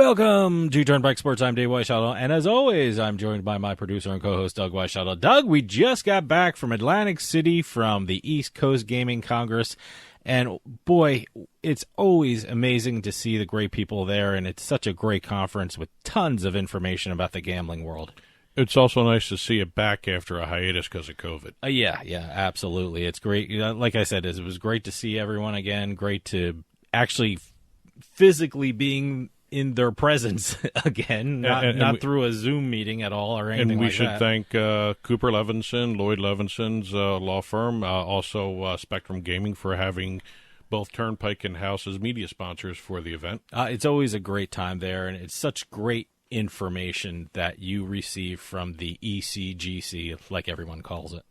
Welcome to Turnpike Sports. I'm Dave Weischadle, and as always, I'm joined by my producer and co-host, Doug Weischadle. Doug, we just got back from Atlantic City from the East Coast Gaming Congress, and boy, it's always amazing to see the great people there, and it's such a great conference with tons of information about the gambling world. It's also nice to see it back after a hiatus because of COVID. Yeah, absolutely. It's great. Like I said, it was great to see everyone again, great to actually physically being in their presence again, not through a Zoom meeting at all or anything like that. And we should thank Cooper Levinson, Lloyd Levinson's law firm, also Spectrum Gaming for having both Turnpike and House as media sponsors for the event. It's always a great time there, and it's such great information that you receive from the ECGC, like everyone calls it.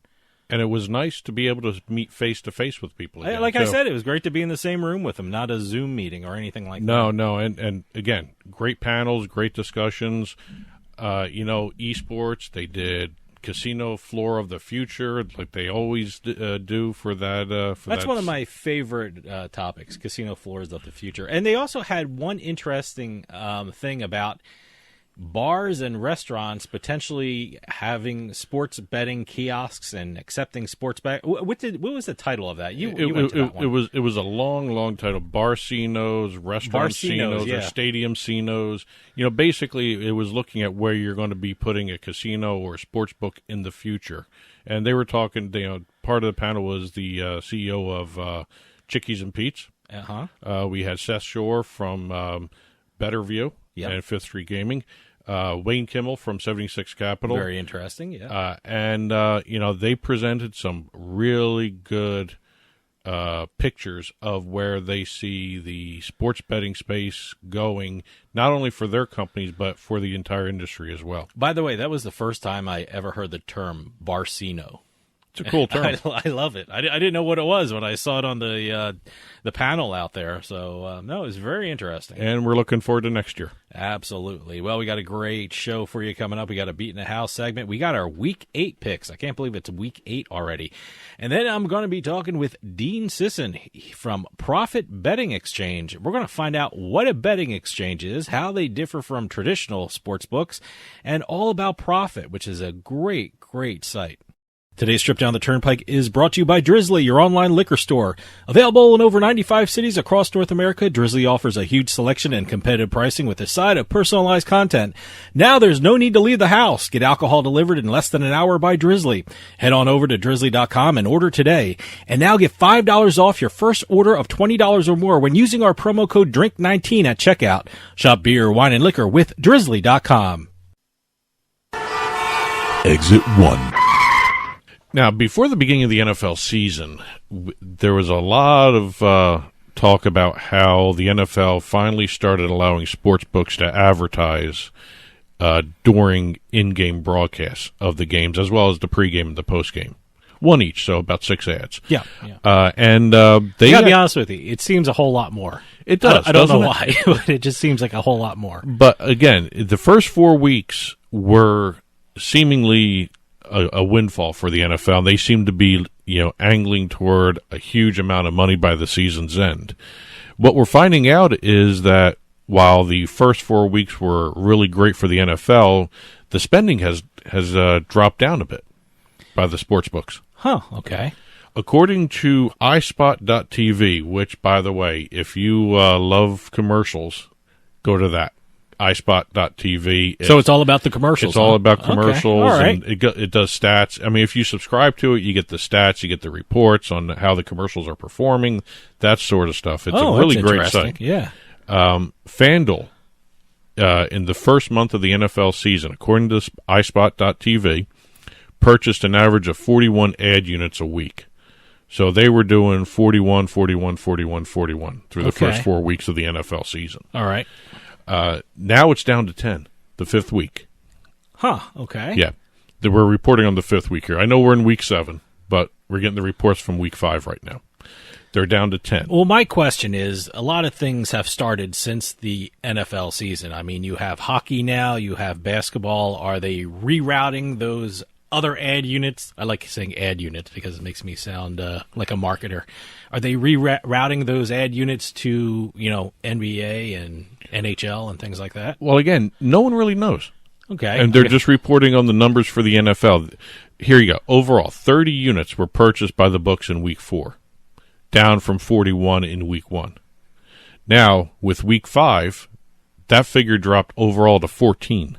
And it was nice to be able to meet face-to-face with people again. Like I said, it was great to be in the same room with them, not a Zoom meeting or anything like that. No, and again, great panels, great discussions. Esports, they did Casino Floor of the Future, like they always do for that. That's one of my favorite topics, Casino Floors of the Future. And they also had one interesting thing about bars and restaurants potentially having sports betting kiosks and accepting sports bet. What was the title of that? You went to that one. It was a long title. Barcinos, restaurant-cinos, yeah. or stadium-cinos. Basically, it was looking at where you're going to be putting a casino or a sports book in the future. And they were talking. Part of the panel was the CEO of Chickies and Pete's. We had Seth Shore from Betterview and Fifth Street Gaming. Wayne Kimmel from 76 Capital. Very interesting, yeah. They presented some really good pictures of where they see the sports betting space going, not only for their companies, but for the entire industry as well. By the way, that was the first time I ever heard the term Barcino. It's a cool term. I love it. I didn't know what it was when I saw it on the panel out there. So, no, it was very interesting. And we're looking forward to next year. Absolutely. Well, we got a great show for you coming up. We got a Beatin The House segment. We got our Week 8 picks. I can't believe it's Week 8 already. And then I'm going to be talking with Dean Sisun from Profit Betting Exchange. We're going to find out what a betting exchange is, how they differ from traditional sports books, and all about Profit, which is a great site. Today's trip down the Turnpike is brought to you by Drizzly, your online liquor store. Available in over 95 cities across North America, Drizzly offers a huge selection and competitive pricing with a side of personalized content. Now there's no need to leave the house. Get alcohol delivered in less than an hour by Drizzly. Head on over to drizzly.com and order today. And now get $5 off your first order of $20 or more when using our promo code DRINK19 at checkout. Shop beer, wine, and liquor with drizzly.com. Exit 1. Now, before the beginning of the NFL season, there was a lot of talk about how the NFL finally started allowing sports books to advertise during in-game broadcasts of the games, as well as the pregame and the postgame. One each, so about 6 ads. Yeah. They gotta be honest with you, it seems a whole lot more. It does. I don't know why, but it just seems like a whole lot more. But again, the first 4 weeks were seemingly a windfall for the NFL. They seem to be, angling toward a huge amount of money by the season's end. What we're finding out is that while the first 4 weeks were really great for the NFL, the spending has dropped down a bit by the sports books. Huh, okay. According to iSpot.tv, which, by the way, if you love commercials, go to that. iSpot.tv. So it's all about the commercials. It's all about commercials, okay. All right. And it does stats. I mean, if you subscribe to it, you get the stats, you get the reports on how the commercials are performing, that sort of stuff. It's a really great site. Yeah. FanDuel, in the first month of the NFL season, according to iSpot.tv, purchased an average of 41 ad units a week. So they were doing 41 through the first 4 weeks of the NFL season. All right. Now it's down to 10, the 5th week. Huh, okay. Yeah. We're reporting on the 5th week here. I know we're in week 7, but we're getting the reports from week 5 right now. They're down to 10. Well, my question is, a lot of things have started since the NFL season. I mean, you have hockey now, you have basketball. Are they rerouting those other ad units? I like saying ad units because it makes me sound like a marketer. Are they rerouting those ad units to, NBA and NHL and things like that? Well, again, no one really knows. Okay. And they're just reporting on the numbers for the NFL. Here you go. Overall, 30 units were purchased by the books in Week 4, down from 41 in Week 1. Now, with Week 5, that figure dropped overall to 14.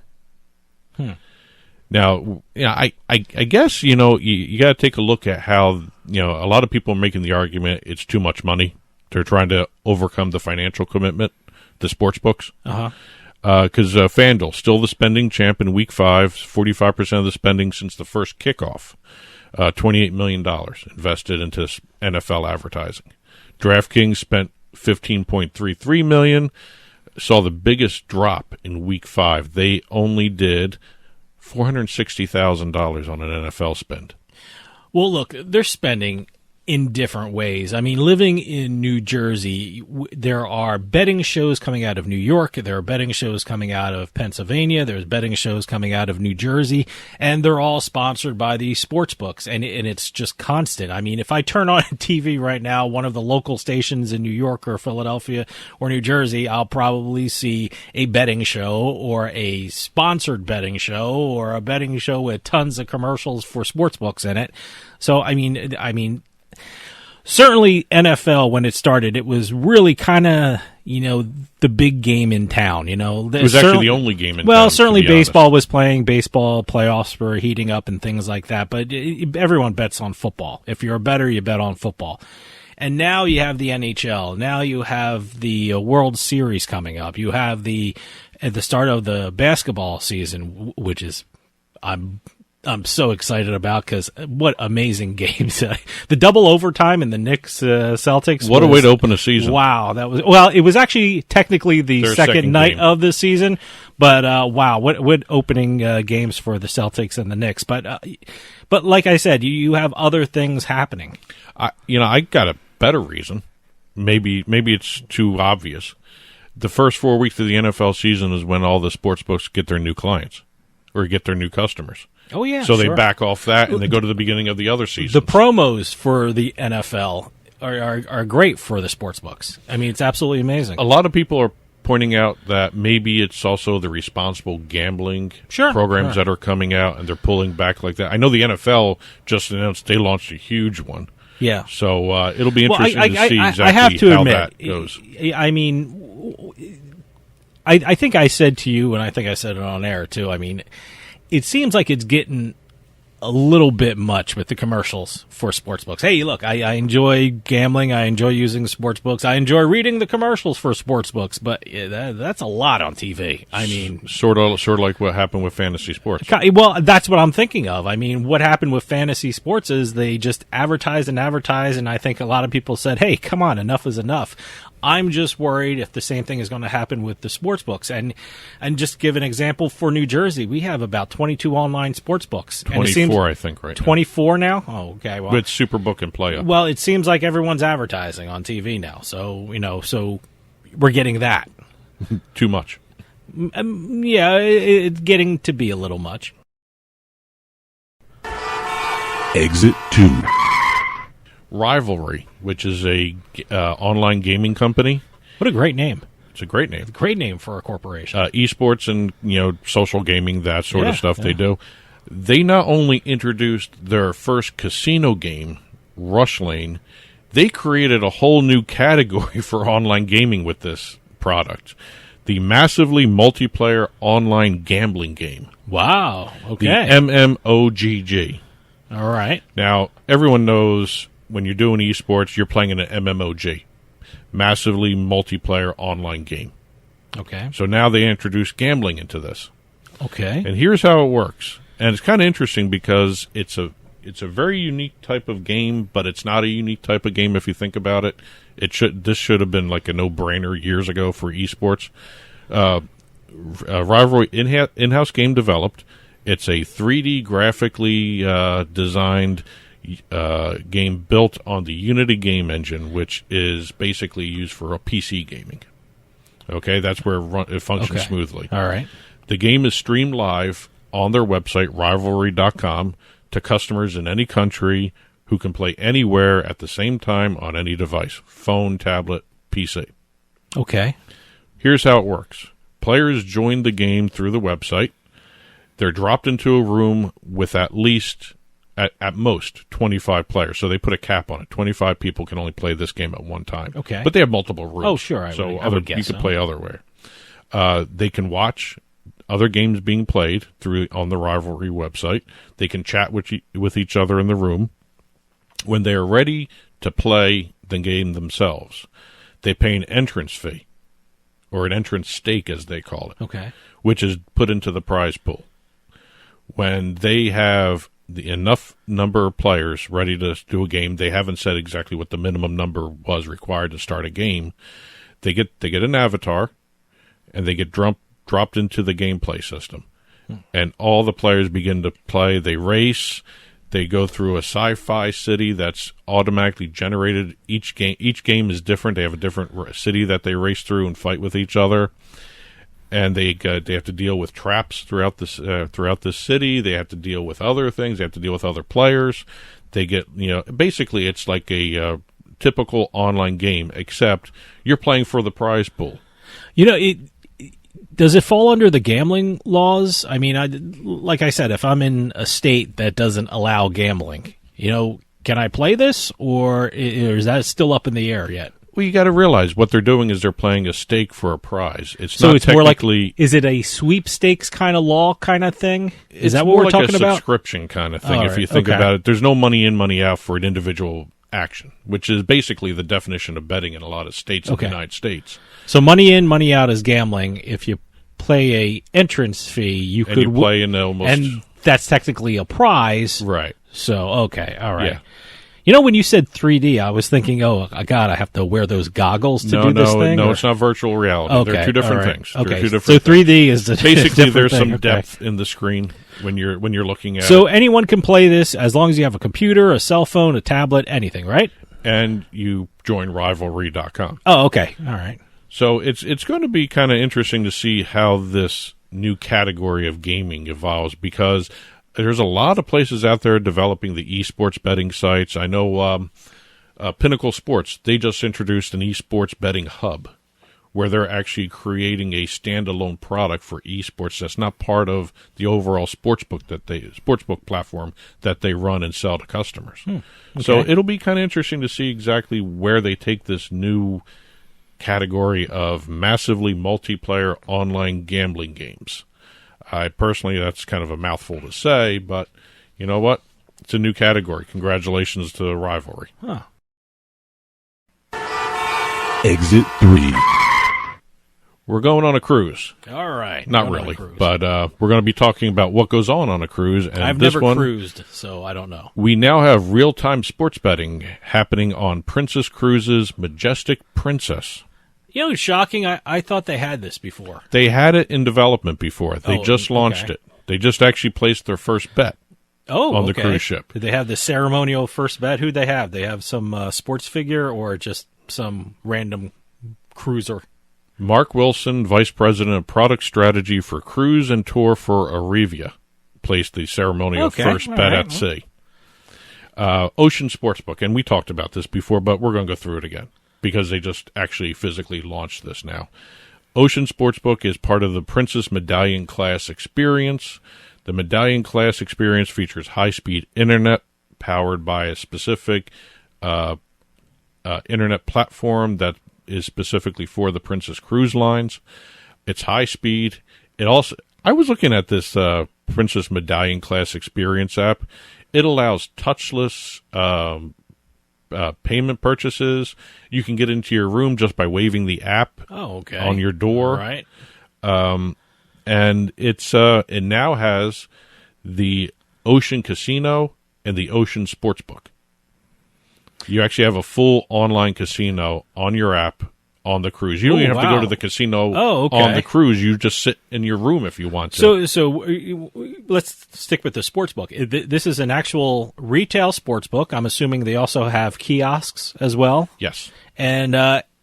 Now, I guess, you got to take a look at how, a lot of people are making the argument it's too much money. They're trying to overcome the financial commitment, the sports books. Because FanDuel, still the spending champ in Week 5, 45% of the spending since the first kickoff, $28 million invested into NFL advertising. DraftKings spent $15.33 million, saw the biggest drop in Week 5. They only did $460,000 on an NFL spend. Well, look, they're spending in different ways. I mean, living in New Jersey, there are betting shows coming out of New York. There are betting shows coming out of Pennsylvania. There's betting shows coming out of New Jersey, and they're all sponsored by the sports books, and it's just constant. I mean, if I turn on TV right now, one of the local stations in New York or Philadelphia or New Jersey, I'll probably see a betting show or a sponsored betting show or a betting show with tons of commercials for sports books in it. So, I mean, certainly NFL, when it started, it was really kind of, the big game in town. It was actually the only game in town. Well, certainly baseball was playing. Baseball playoffs were heating up and things like that. But everyone bets on football. If you're a bettor, you bet on football. And now you have the NHL. Now you have the World Series coming up. You have at the start of the basketball season, which is I'm so excited about because what amazing games. The double overtime in the Knicks Celtics. What a way to open a season. Wow. It was actually technically the second night game of the season, but wow, what opening games for the Celtics and the Knicks. But like I said, you have other things happening. I got a better reason. Maybe it's too obvious. The first 4 weeks of the NFL season is when all the sports books get their new clients or get their new customers. Oh, yeah. So they back off that and they go to the beginning of the other season. The promos for the NFL are great for the sports books. I mean, it's absolutely amazing. A lot of people are pointing out that maybe it's also the responsible gambling programs that are coming out and they're pulling back like that. I know the NFL just announced they launched a huge one. Yeah. So it'll be interesting to see exactly I have to how admit, that goes. I mean, I think I said to you, and I think I said it on air too, I mean, it seems like it's getting a little bit much with the commercials for sportsbooks. Hey, look, I enjoy gambling. I enjoy using sportsbooks. I enjoy reading the commercials for sportsbooks, but that's a lot on TV. I mean, sort of like what happened with fantasy sports. Well, that's what I'm thinking of. I mean, what happened with fantasy sports is they just advertise, and I think a lot of people said, hey, come on, enough is enough. I'm just worried if the same thing is going to happen with the sports books. And just give an example for New Jersey, we have about 22 online sports books. 24, I think, right 24 now? Oh, okay. Well, with Superbook and PlayUp. Well, it seems like everyone's advertising on TV now. So, so we're getting that. Too much. Yeah, it's getting to be a little much. Exit 2. Rivalry, which is a online gaming company. What a great name. It's a great name. Great name for a corporation. Esports and social gaming, that sort of stuff they do. They not only introduced their first casino game, Rush Lane, they created a whole new category for online gaming with this product. The massively multiplayer online gambling game. Wow. Okay. The MMOGG. All right. Now, everyone knows when you're doing esports, you're playing in an MMOG, massively multiplayer online game. Okay. So now they introduce gambling into this. Okay. And here's how it works. And it's kind of interesting because it's a very unique type of game, but it's not a unique type of game if you think about it. This should have been like a no-brainer years ago for esports. Rivalry in-house game developed. It's a 3D graphically designed game built on the Unity game engine, which is basically used for a PC gaming. Okay, that's where it functions smoothly. All right. The game is streamed live on their website, Rivalry.com, to customers in any country who can play anywhere at the same time on any device, phone, tablet, PC. Okay. Here's how it works. Players join the game through the website. They're dropped into a room with at least, at most, 25 players. So they put a cap on it. 25 people can only play this game at one time. Okay. But they have multiple rooms. Oh, sure. I would guess you could so. play otherwhere. They can watch other games being played on the Rivalry website. They can chat with each other in the room. When they are ready to play the game themselves, they pay an entrance fee, or an entrance stake, as they call it, Okay. which is put into the prize pool. When they have enough number of players ready to do a game, they haven't said exactly what the minimum number was required to start a game. They get an avatar, and they get dropped into the gameplay system. And all the players begin to play. They race. They go through a sci-fi city that's automatically generated. Each game is different. They have a different city that they race through and fight with each other. And they have to deal with traps throughout this city. They have to deal with other things. They have to deal with other players. They get, basically it's like a typical online game, except you're playing for the prize pool. Does it fall under the gambling laws? I mean, like I said, if I'm in a state that doesn't allow gambling, can I play this, or is that still up in the air yet? Well, you got to realize what they're doing is they're playing a stake for a prize. It's more like, is it a sweepstakes kind of law kind of thing? Is that what we're talking about? It's more like a subscription kind of thing. All if right, you think about it, there's no money in, money out for an individual action, which is basically the definition of betting in a lot of states in the United States. So money in, money out is gambling. If you play a entrance fee, you could play in almost, and that's technically a prize, right? So okay, all right. Yeah. When you said 3D, I was thinking, oh, God, I have to wear those goggles to do this thing? No, it's not virtual reality. Okay, they're two different right. things. Okay, two different so 3D things. is the basically there's thing. some depth in the screen when you're looking at it. So anyone can play this as long as you have a computer, a cell phone, a tablet, anything, right? And you join Rivalry.com. Oh, okay, all right. So it's going to be kind of interesting to see how this new category of gaming evolves, because there's a lot of places out there developing the esports betting sites. I know Pinnacle Sports, they just introduced an esports betting hub where they're actually creating a standalone product for esports that's not part of the overall sportsbook platform that they run and sell to customers. Okay. So it'll be kind of interesting to see exactly where they take this new category of massively multiplayer online gambling games. I personally, that's kind of a mouthful to say, but you know what? It's a new category. Congratulations to Rivalry. Huh. Exit 3. We're going on a cruise. All right. Not really, but we're going to be talking about what goes on a cruise. And I've this never one, cruised, so I don't know. We now have real-time sports betting happening on Princess Cruises' Majestic Princess. It's shocking. I thought they had this before. They had it in development before. They just launched okay. it. They just actually placed their first bet on the cruise ship. Did they have the ceremonial first bet? Who'd they have? They have some sports figure or just some random cruiser? Mark Wilson, Vice President of Product Strategy for Cruise and Tour for Arevia, placed the ceremonial first bet at sea. Ocean Sportsbook, and we talked about this before, but we're going to go through it again, because they just actually physically launched this now. Ocean Sportsbook is part of the Princess Medallion Class experience. The Medallion Class experience features high-speed internet powered by a specific internet platform that is specifically for the Princess Cruise Lines. It's high-speed. I was looking at this Princess Medallion Class experience app. It allows touchless payment purchases. You can get into your room just by waving the app on your door. Right. And it now has the Ocean Casino and the Ocean Sportsbook. You actually have a full online casino on your app on the cruise. You don't even have to go to the casino on the cruise. You just sit in your room if you want to. So let's stick with the sports book. This is an actual retail sports book. I'm assuming they also have kiosks as well. Yes. And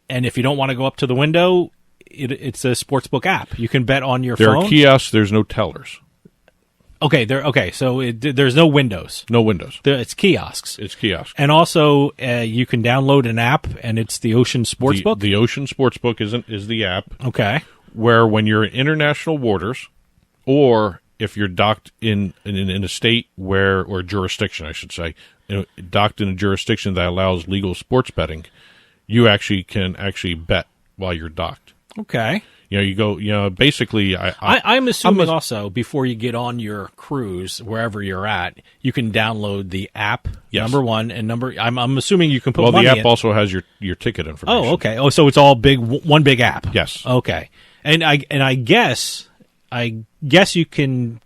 if you don't want to go up to the window, it's a sports book app. You can bet on your phone. There are kiosks. There's no tellers. Okay. So there's no windows. No windows. It's kiosks. It's kiosks. And also, you can download an app, and it's the Ocean Sportsbook. The Ocean Sportsbook is the app. Okay. Where when you're in international waters, or if you're docked in a state or jurisdiction, I should say, docked in a jurisdiction that allows legal sports betting, you can bet while you're docked. Okay. Basically, I'm assuming also before you get on your cruise, wherever you're at, you can download the app. Yes. Number one, and I'm assuming you can put money in. Well, the app also has your ticket information. Oh, okay. Oh, so it's all one big app. Yes. Okay. And I guess you can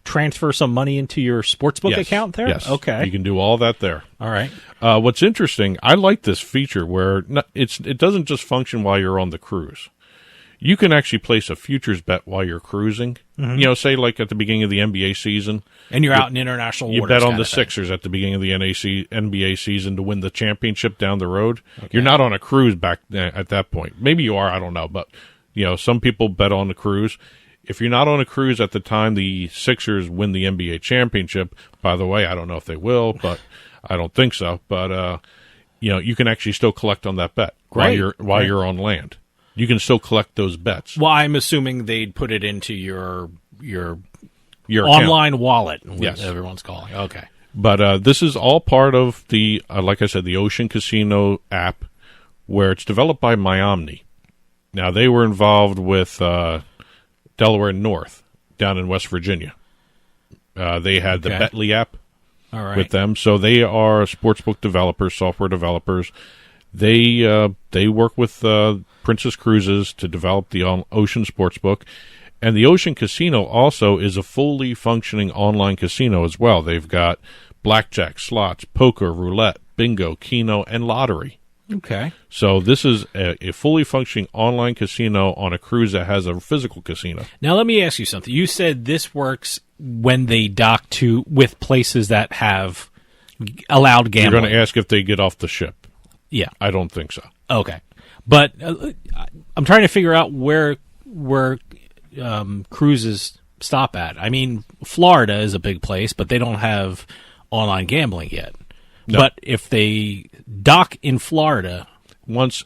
transfer some money into your Sportsbook account there? Yes. Okay. You can do all that there. All right. What's interesting, I like this feature where it doesn't just function while you're on the cruise. You can actually place a futures bet while you're cruising. Mm-hmm. Say like at the beginning of the NBA season. And you're out in international waters. You bet on the Sixers at the beginning of the NBA season to win the championship down the road. Okay. You're not on a cruise back at that point. Maybe you are, I don't know. But, some people bet on the cruise. If you're not on a cruise at the time the Sixers win the NBA championship, by the way, I don't know if they will, but I don't think so. But, you can actually still collect on that bet while you're on land. You can still collect those bets. Well, I'm assuming they'd put it into your online wallet. Yes, everyone's calling. Okay, but this is all part of the, like I said, the Ocean Casino app, where it's developed by Myomni. Now they were involved with Delaware North down in West Virginia. They had the Betley app with them, so they are sportsbook developers, software developers. They work with Princess Cruises to develop the Ocean Sportsbook, and the Ocean Casino also is a fully functioning online casino as well. They've got blackjack, slots, poker, roulette, bingo, keno, and lottery. Okay. So this is a fully functioning online casino on a cruise that has a physical casino. Now let me ask you something. You said this works when they dock with places that have allowed gambling. You're going to ask if they get off the ship. Yeah. I don't think so. Okay. But I'm trying to figure out where cruises stop at. I mean, Florida is a big place, but they don't have online gambling yet. No. But if they dock in Florida, once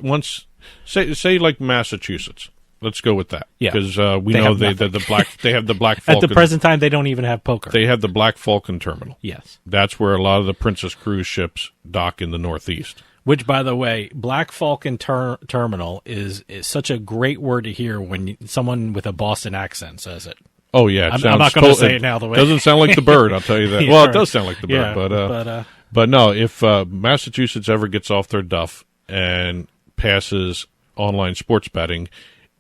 say like Massachusetts, let's go with that. Yeah, because we know they have the Black Falcon. At the present time, they don't even have poker. They have the Black Falcon terminal. Yes, that's where a lot of the Princess Cruise ships dock in the Northeast. Which, by the way, Black Falcon terminal is such a great word to hear when someone with a Boston accent says it. Oh yeah, I'm not going to say it now. The way it doesn't sound like the bird. I'll tell you that. Yeah, well, it does sound like the bird, yeah, but no. If Massachusetts ever gets off their duff and passes online sports betting,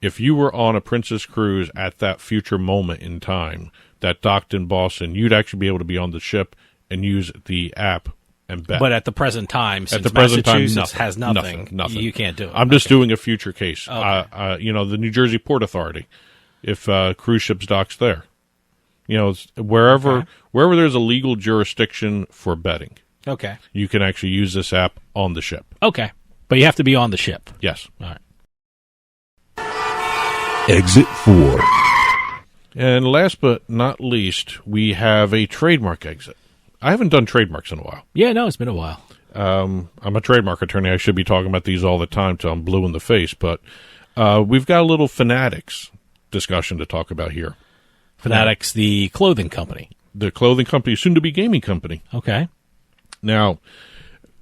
if you were on a Princess Cruise at that future moment in time that docked in Boston, you'd actually be able to be on the ship and use the app and bet. But at the present time, since Massachusetts has nothing, you can't do it. I'm just doing a future case. Okay. The New Jersey Port Authority, if cruise ships docks there, wherever there's a legal jurisdiction for betting, okay, you can actually use this app on the ship. Okay, but you have to be on the ship. Yes. All right. Exit 4. And last but not least, we have a trademark exit. I haven't done trademarks in a while. Yeah, no, it's been a while. I'm a trademark attorney. I should be talking about these all the time till I'm blue in the face. But we've got a little Fanatics discussion to talk about here. Fanatics, the clothing company. The clothing company, soon-to-be gaming company. Okay. Now,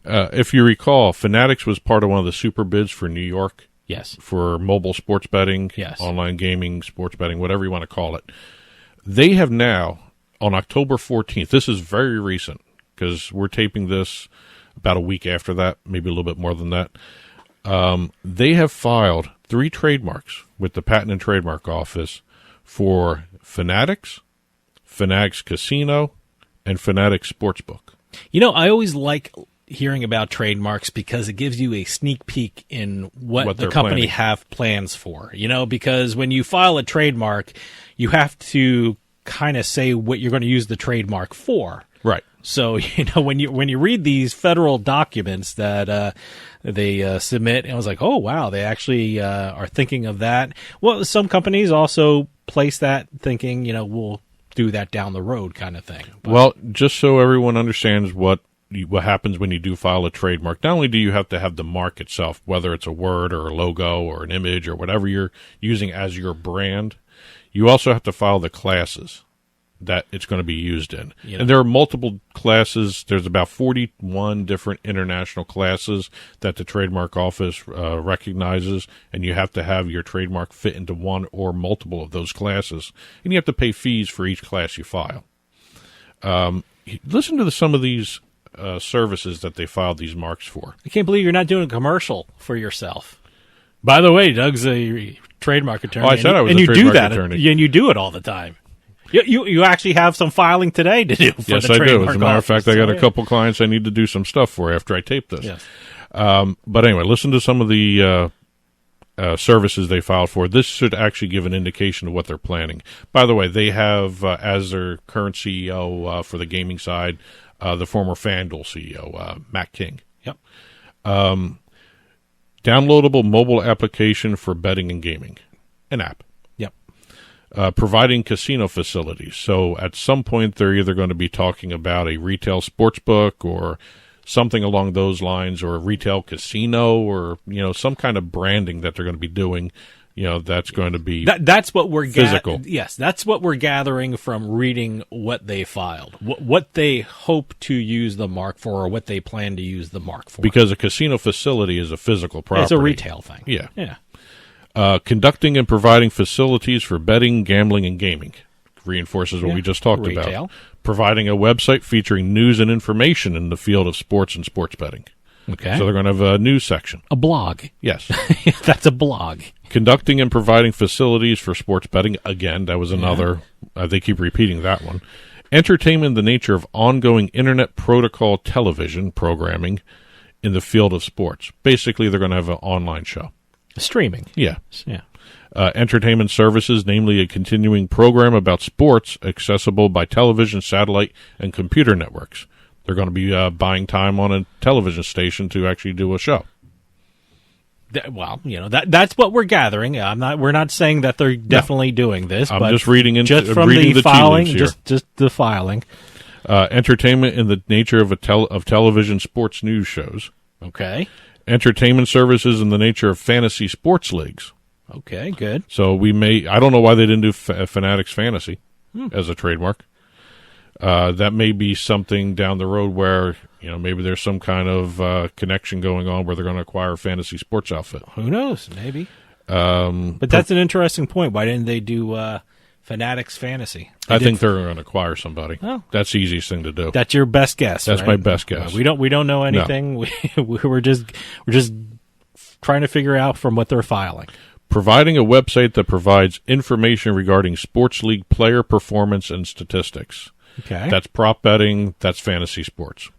if you recall, Fanatics was part of one of the super bids for New York. Yes. For mobile sports betting, yes, online gaming, sports betting, whatever you want to call it. They have now, on October 14th, this is very recent because we're taping this about a week after that, maybe a little bit more than that. They have filed 3 trademarks with the Patent and Trademark Office for Fanatics, Fanatics Casino, and Fanatics Sportsbook. I always like hearing about trademarks because it gives you a sneak peek in what the company have plans for. Because when you file a trademark, you have to kind of say what you're going to use the trademark for. Right. So, when you read these federal documents that they submit, and I was like, oh, wow, they actually are thinking of that. Well, some companies also place that thinking, we'll do that down the road kind of thing. But, well, just so everyone understands what happens when you do file a trademark, not only do you have to have the mark itself, whether it's a word or a logo or an image or whatever you're using as your brand, you also have to file the classes that it's going to be used in. Yeah. And there are multiple classes. There's about 41 different international classes that the trademark office recognizes, and you have to have your trademark fit into one or multiple of those classes. And you have to pay fees for each class you file. Listen to some of these services that they filed these marks for. I can't believe you're not doing a commercial for yourself. By the way, Doug's a trademark attorney. Oh, I said I was a trademark attorney. And you do it all the time. You actually have some filing today to do for yes, the I trademark do. As a matter of fact, office. I got a couple clients I need to do some stuff for after I tape this. Yes. But anyway, listen to some of the services they filed for. This should actually give an indication of what they're planning. By the way, they have, as their current CEO for the gaming side, the former FanDuel CEO, Matt King. Yep. Downloadable mobile application for betting and gaming. An app. Yep. Providing casino facilities. So at some point, they're either going to be talking about a retail sportsbook or something along those lines, or a retail casino, or some kind of branding that they're going to be doing. That's going to be that's what we're physical. Yes, that's what we're gathering from reading what they filed, what they hope to use the mark for, or what they plan to use the mark for. Because a casino facility is a physical property. It's a retail thing. Yeah. Yeah. Conducting and providing facilities for betting, gambling, and gaming. Reinforces what we just talked Retail. about. Providing a website featuring news and information in the field of sports and sports betting. Okay. So they're going to have a news section. A blog. Yes. That's a blog. Conducting and providing facilities for sports betting. Again, that was another. They keep repeating that one. Entertainment in the nature of ongoing Internet Protocol television programming in the field of sports. Basically, they're going to have an online show. Streaming. Yeah. Yeah. Entertainment services, namely a continuing program about sports accessible by television, satellite, and computer networks. They're going to be buying time on a television station to actually do a show. Well, that's what we're gathering. We're not saying that they're definitely doing this. I'm but just reading into just from reading the the tea filing, leaves here. just the filing. Entertainment in the nature of television sports news shows. Okay. Entertainment services in the nature of fantasy sports leagues. Okay, good. So I don't know why they didn't do Fanatics Fantasy as a trademark. That may be something down the road where, maybe there's some kind of connection going on where they're going to acquire a fantasy sports outfit. Who knows? Maybe. But that's an interesting point. Why didn't they do Fanatics Fantasy? I think they're going to acquire somebody. Oh. That's the easiest thing to do. That's your best guess. That's right? my best guess. We don't know anything. No. We're just trying to figure out from what they're filing. Providing a website that provides information regarding sports league player performance and statistics. Okay. That's prop betting. That's fantasy sports.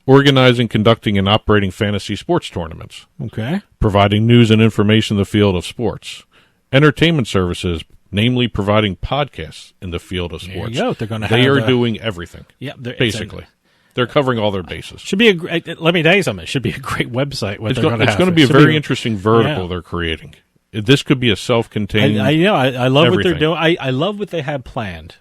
Organizing, conducting, and operating fantasy sports tournaments. Okay. Providing news and information in the field of sports. Entertainment services, namely providing podcasts in the field of sports. There you go. They are doing everything. Yeah. Basically. They're covering all their bases. Should be let me tell you something. It should be a great website. It's going to be a very interesting vertical they're creating. This could be a self-contained. I love everything. what they're doing. I love what they have planned.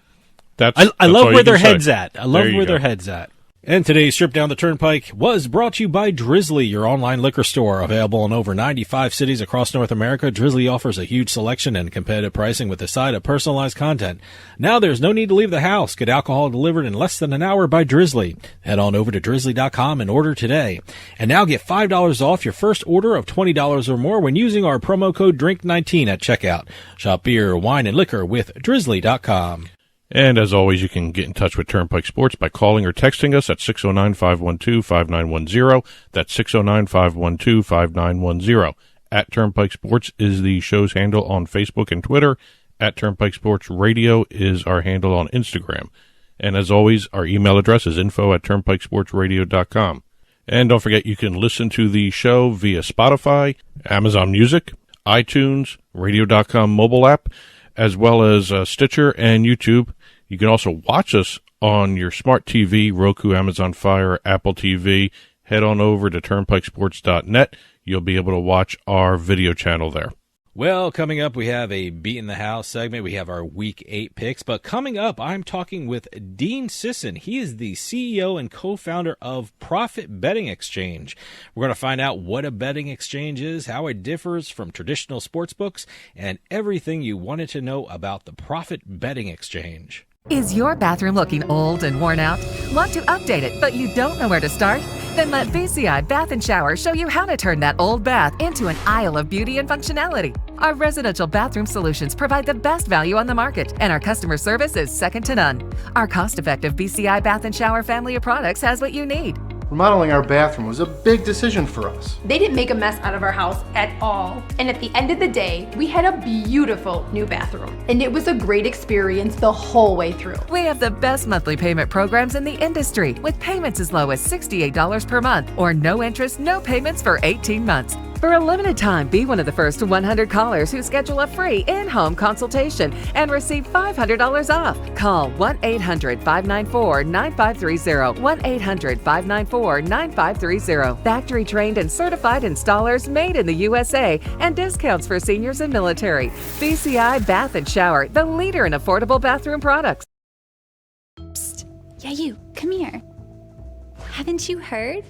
That's I love all where you their can say. head's at. I love There you where go. their head's at. And today's Trip Down the Turnpike was brought to you by Drizzly, your online liquor store. Available in over 95 cities across North America, Drizzly offers a huge selection and competitive pricing with a side of personalized content. Now there's no need to leave the house. Get alcohol delivered in less than an hour by Drizzly. Head on over to drizzly.com and order today. And now get $5 off your first order of $20 or more when using our promo code DRINK19 at checkout. Shop beer, wine, and liquor with drizzly.com. And as always, you can get in touch with Turnpike Sports by calling or texting us at 609-512-5910. That's 609-512-5910. At Turnpike Sports is the show's handle on Facebook and Twitter. At Turnpike Sports Radio is our handle on Instagram. And as always, our email address is info@turnpikesportsradio.com. And don't forget, you can listen to the show via Spotify, Amazon Music, iTunes, radio.com mobile app, as well as Stitcher and YouTube. You can also watch us on your smart TV, Roku, Amazon Fire, Apple TV. Head on over to turnpikesports.net. You'll be able to watch our video channel there. Well, coming up, we have a Beatin The House segment. We have our Week 8 picks. But coming up, I'm talking with Dean Sisun. He is the CEO and co-founder of Profit Betting Exchange. We're going to find out what a betting exchange is, how it differs from traditional sportsbooks, and everything you wanted to know about the Profit Betting Exchange. Is your bathroom looking old and worn out? Want to update it, but you don't know where to start? Then let BCI Bath and Shower show you how to turn that old bath into an aisle of beauty and functionality. Our residential bathroom solutions provide the best value on the market, and our customer service is second to none. Our cost-effective BCI Bath and Shower family of products has what you need. Remodeling our bathroom was a big decision for us. They didn't make a mess out of our house at all. And at the end of the day, we had a beautiful new bathroom. And it was a great experience the whole way through. We have the best monthly payment programs in the industry, with payments as low as $68 per month or no interest, no payments for 18 months. For a limited time, be one of the first 100 callers who schedule a free in-home consultation and receive $500 off. Call 1-800-594-9530, 1-800-594-9530. Factory-trained and certified installers made in the USA, and discounts for seniors and military. BCI Bath and Shower, the leader in affordable bathroom products. Psst. Yeah, you. Come here. Haven't you heard?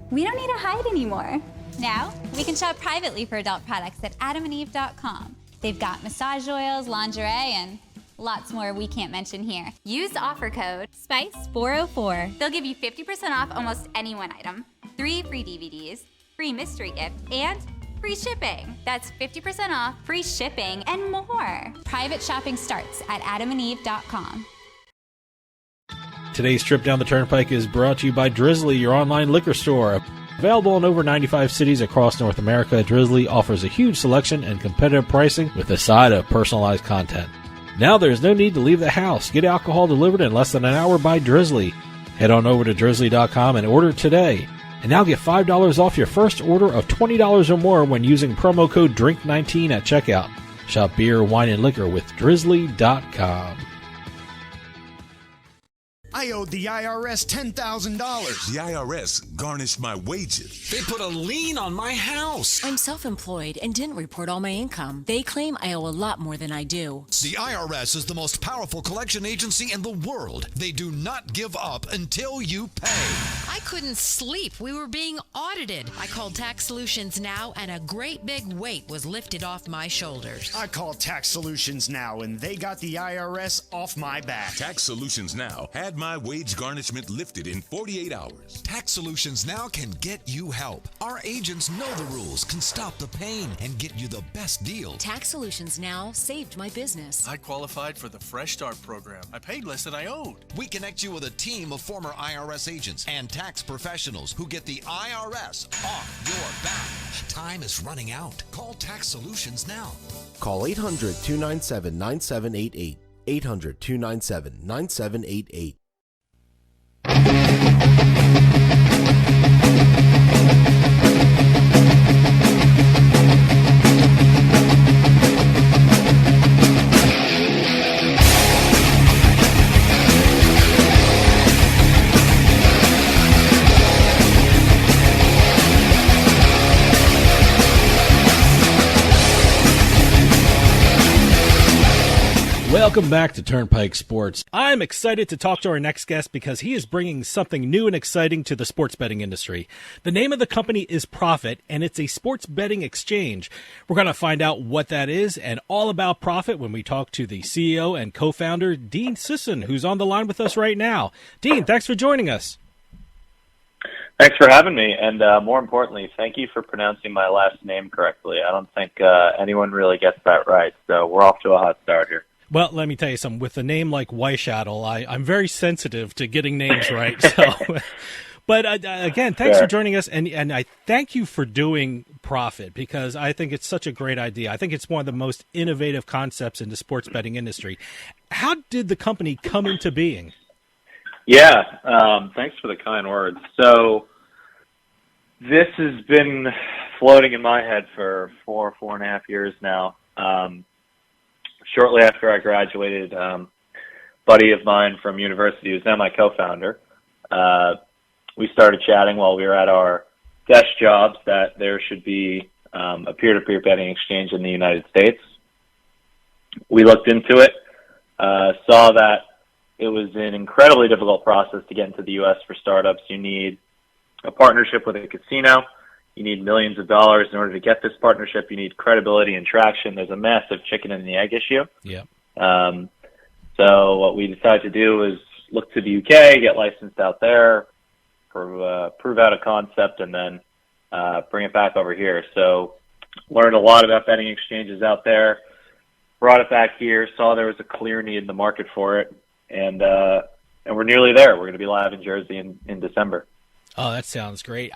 We don't need to hide anymore. Now, we can shop privately for adult products at adamandeve.com. They've got massage oils, lingerie, and lots more we can't mention here. Use offer code SPICE404. They'll give you 50% off almost any one item, 3 free DVDs, free mystery gift, and free shipping. That's 50% off, free shipping, and more. Private shopping starts at adamandeve.com. Today's trip down the Turnpike is brought to you by Drizzly, your online liquor store. Available in over 95 cities across North America, Drizzly offers a huge selection and competitive pricing with a side of personalized content. Now there's no need to leave the house. Get alcohol delivered in less than an hour by Drizzly. Head on over to drizzly.com and order today. And now get $5 off your first order of $20 or more when using promo code DRINK19 at checkout. Shop beer, wine, and liquor with drizzly.com. I owed the IRS $10,000. The IRS garnished my wages. They put a lien on my house. I'm self-employed and didn't report all my income. They claim I owe a lot more than I do. The IRS is the most powerful collection agency in the world. They do not give up until you pay. I couldn't sleep. We were being audited. I called Tax Solutions Now, and a great big weight was lifted off my shoulders. I called Tax Solutions Now, and they got the IRS off my back. Tax Solutions Now had my wage garnishment lifted in 48 hours. Tax Solutions Now can get you help. Our agents know the rules, can stop the pain, and get you the best deal. Tax Solutions Now saved my business. I qualified for the Fresh Start program. I paid less than I owed. We connect you with a team of former IRS agents and tax professionals who get the IRS off your back. Time is running out. Call Tax Solutions now. Call 800-297-9788. 800-297-9788. Welcome back to Turnpike Sports. I'm excited to talk to our next guest because he is bringing something new and exciting to the sports betting industry. The name of the company is Profit, and it's a sports betting exchange. We're going to find out what that is and all about Profit when we talk to the CEO and co-founder, Dean Sisun, who's on the line with us right now. Dean, thanks for joining us. Thanks for having me, and more importantly, thank you for pronouncing my last name correctly. I don't think anyone really gets that right, so we're off to a hot start here. Well, let me tell you something. With a name like Weischadle, I'm very sensitive to getting names right. So, but again, thanks for joining us, and I thank you for doing Profit because I think it's such a great idea. I think it's one of the most innovative concepts in the sports betting industry. How did the company come into being? Yeah, thanks for the kind words. So this has been floating in my head for 4.5 years now. Shortly after I graduated, buddy of mine from university, who's now my co-founder, we started chatting while we were at our desk jobs that there should be a peer-to-peer betting exchange in the United States. We looked into it, saw that it was an incredibly difficult process to get into the U.S. for startups. You need a partnership with a casino. You need millions of dollars in order to get this partnership. You need credibility and traction. There's a massive chicken and the egg issue. Yeah. So what we decided to do was look to the UK, get licensed out there, prove out a concept, and then bring it back over here. So learned a lot about betting exchanges out there, brought it back here, saw there was a clear need in the market for it, and we're nearly there. We're going to be live in Jersey in December. Oh, that sounds great.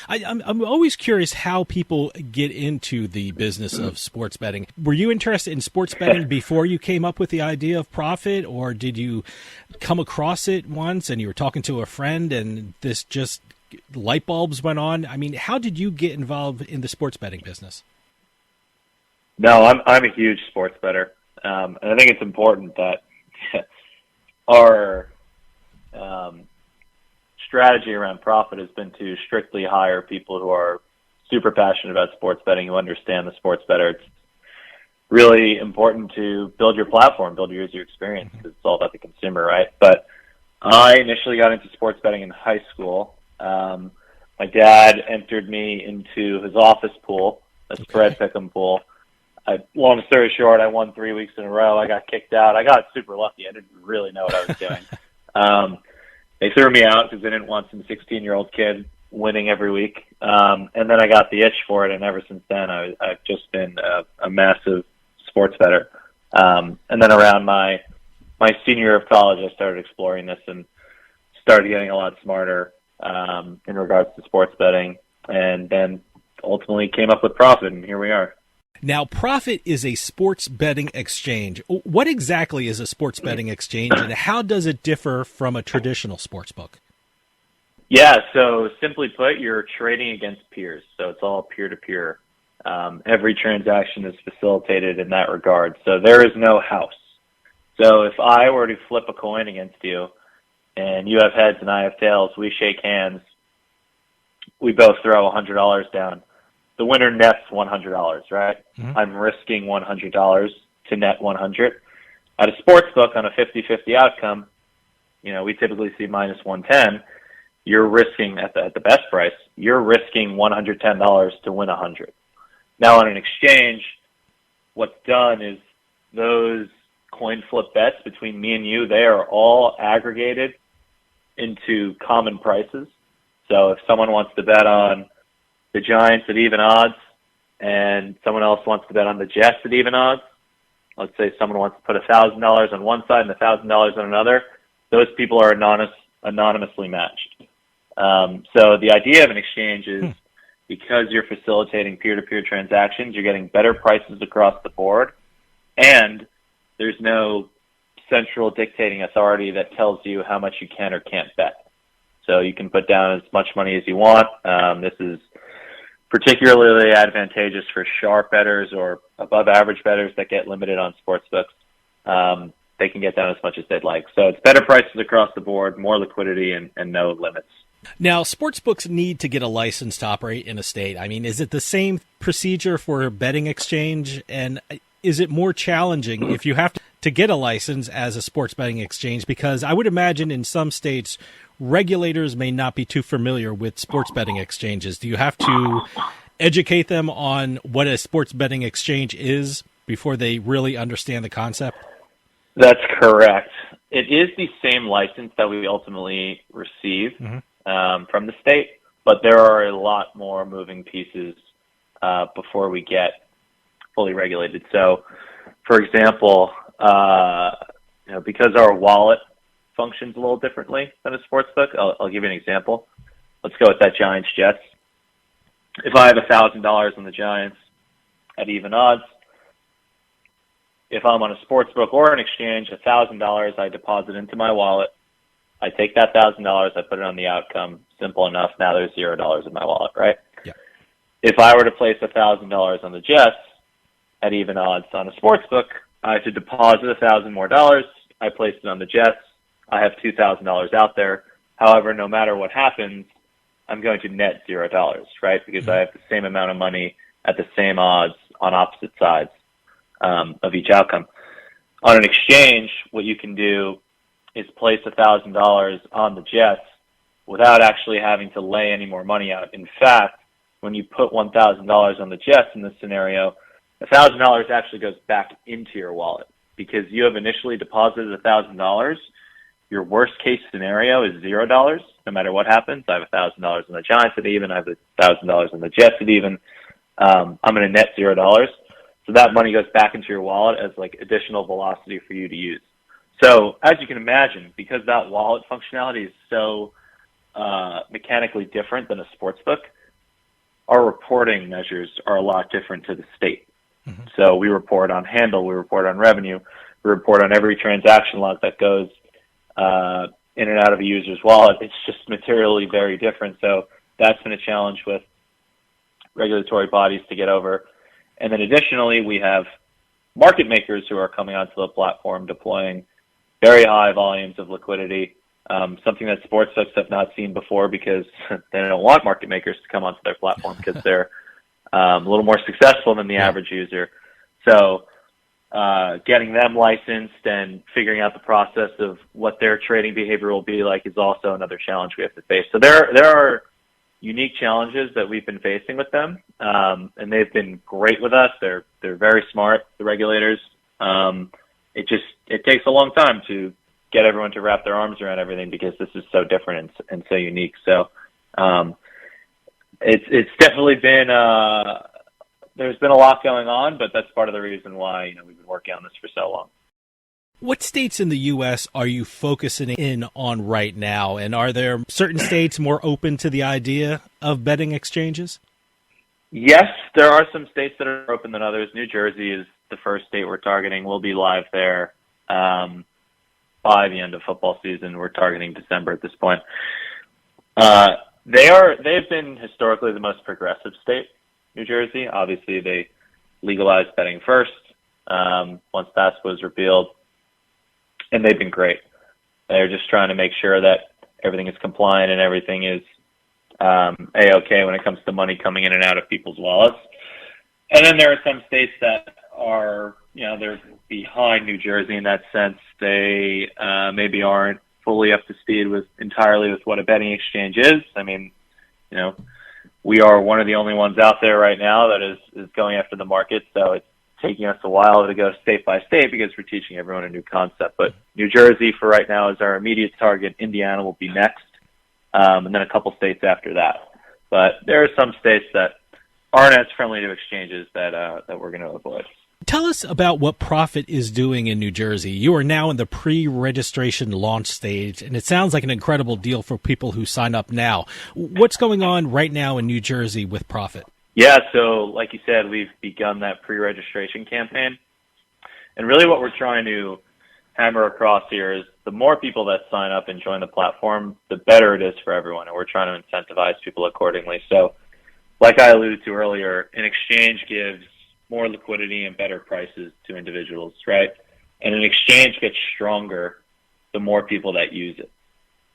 I'm always curious how people get into the business of sports betting. Were you interested in sports betting before you came up with the idea of Profit, or did you come across it once and you were talking to a friend and this just light bulbs went on? I mean, how did you get involved in the sports betting business? No, I'm a huge sports bettor, and I think it's important that our strategy around Profit has been to strictly hire people who are super passionate about sports betting, who understand the sports bettor. It's really important to build your platform, build your user experience, because it's all about the consumer, right? But I initially got into sports betting in high school. My dad entered me into his office pool, a spread pick'em pool. Long story short, I won 3 weeks in a row. I got kicked out. I got super lucky. I didn't really know what I was doing. They threw me out because they didn't want some 16-year-old kid winning every week. And then I got the itch for it, and ever since then, I've just been a massive sports bettor. And then around my senior year of college, I started exploring this and started getting a lot smarter in regards to sports betting, and then ultimately came up with Profit, and here we are. Now, Profit is a sports betting exchange. What exactly is a sports betting exchange, and how does it differ from a traditional sports book? Yeah, so simply put, you're trading against peers, so it's all peer-to-peer. Every transaction is facilitated in that regard, so there is no house. So if I were to flip a coin against you, and you have heads and I have tails, we shake hands, we both throw $100 down. The winner nets $100, right? Mm-hmm. I'm risking $100 to net 100. At a sports book on a 50-50 outcome, we typically see minus 110. You're risking at the best price, you're risking $110 to win 100. Now on an exchange, what's done is those coin flip bets between me and you, they are all aggregated into common prices. So if someone wants to bet on the Giants at even odds, and someone else wants to bet on the Jets at even odds, let's say someone wants to put $1,000 on one side and $1,000 on another, those people are anonymously matched. So the idea of an exchange is because you're facilitating peer-to-peer transactions, you're getting better prices across the board, and there's no central dictating authority that tells you how much you can or can't bet. So you can put down as much money as you want. This is particularly advantageous for sharp bettors or above average bettors that get limited on sportsbooks. They can get down as much as they'd like. So it's better prices across the board, more liquidity, and no limits. Now, sportsbooks need to get a license to operate in a state. I mean, is it the same procedure for a betting exchange? And is it more challenging if you have to get a license as a sports betting exchange? Because I would imagine in some states, regulators may not be too familiar with sports betting exchanges. Do you have to educate them on what a sports betting exchange is before they really understand the concept? That's correct. It is the same license that we ultimately receive from the state, but there are a lot more moving pieces before we get fully regulated. So, for example, because our wallet functions a little differently than a sports book, I'll give you an example. Let's go with that Giants-Jets. If I have $1,000 on the Giants at even odds, if I'm on a sports book or an exchange, $1,000 I deposit into my wallet. I take that $1,000, I put it on the outcome. Simple enough. Now there's $0 in my wallet, right? Yeah. If I were to place $1,000 on the Jets at even odds on a sports book, I have to deposit $1,000 more. I place it on the Jets. I have $2,000 out there. However, no matter what happens, I'm going to net $0, right? Because I have the same amount of money at the same odds on opposite sides of each outcome. On an exchange, what you can do is place $1,000 on the Jets without actually having to lay any more money out. In fact, when you put $1,000 on the Jets in this scenario, $1,000 actually goes back into your wallet because you have initially deposited $1,000. Your worst case scenario is $0, no matter what happens. I have $1,000 in the Giants at even. I have $1,000 in the Jets at even. I'm going to net $0. So that money goes back into your wallet as like additional velocity for you to use. So as you can imagine, because that wallet functionality is so mechanically different than a sportsbook, our reporting measures are a lot different to the state. Mm-hmm. So we report on handle, we report on revenue, we report on every transaction log that goes in and out of a user's wallet. It's just materially very different. So that's been a challenge with regulatory bodies to get over. And then additionally, we have market makers who are coming onto the platform deploying very high volumes of liquidity, something that sportsbooks have not seen before because they don't want market makers to come onto their platform because they're a little more successful than the average user. So getting them licensed and figuring out the process of what their trading behavior will be like is also another challenge we have to face. So there are unique challenges that we've been facing with them, and they've been great with us. They're very smart, the regulators. It takes a long time to get everyone to wrap their arms around everything because this is so different and so unique. So it's definitely been there's been a lot going on, but that's part of the reason why we've been working on this for so long. What states in the U.S. are you focusing in on right now? And are there certain states more open to the idea of betting exchanges? Yes, there are some states that are open than others. New Jersey is the first state we're targeting. We'll be live there by the end of football season. We're targeting December at this point. They've been historically the most progressive state, New Jersey. Obviously, they legalized betting first once that was repealed. And they've been great. They're just trying to make sure that everything is compliant and everything is A-okay when it comes to money coming in and out of people's wallets. And then there are some states that are, they're behind New Jersey in that sense. They maybe aren't fully up to speed entirely with what a betting exchange is. I mean, we are one of the only ones out there right now that is going after the market. So it's taking us a while to go state by state because we're teaching everyone a new concept. But New Jersey for right now is our immediate target. Indiana will be next, and then a couple states after that. But there are some states that aren't as friendly to exchanges that we're going to avoid. Tell us about what Profit is doing in New Jersey. You are now in the pre-registration launch stage, and it sounds like an incredible deal for people who sign up now. What's going on right now in New Jersey with Profit? Yeah, so like you said, we've begun that pre-registration campaign. And really what we're trying to hammer across here is the more people that sign up and join the platform, the better it is for everyone. And we're trying to incentivize people accordingly. So like I alluded to earlier, an exchange gives more liquidity and better prices to individuals, right? And an exchange gets stronger the more people that use it.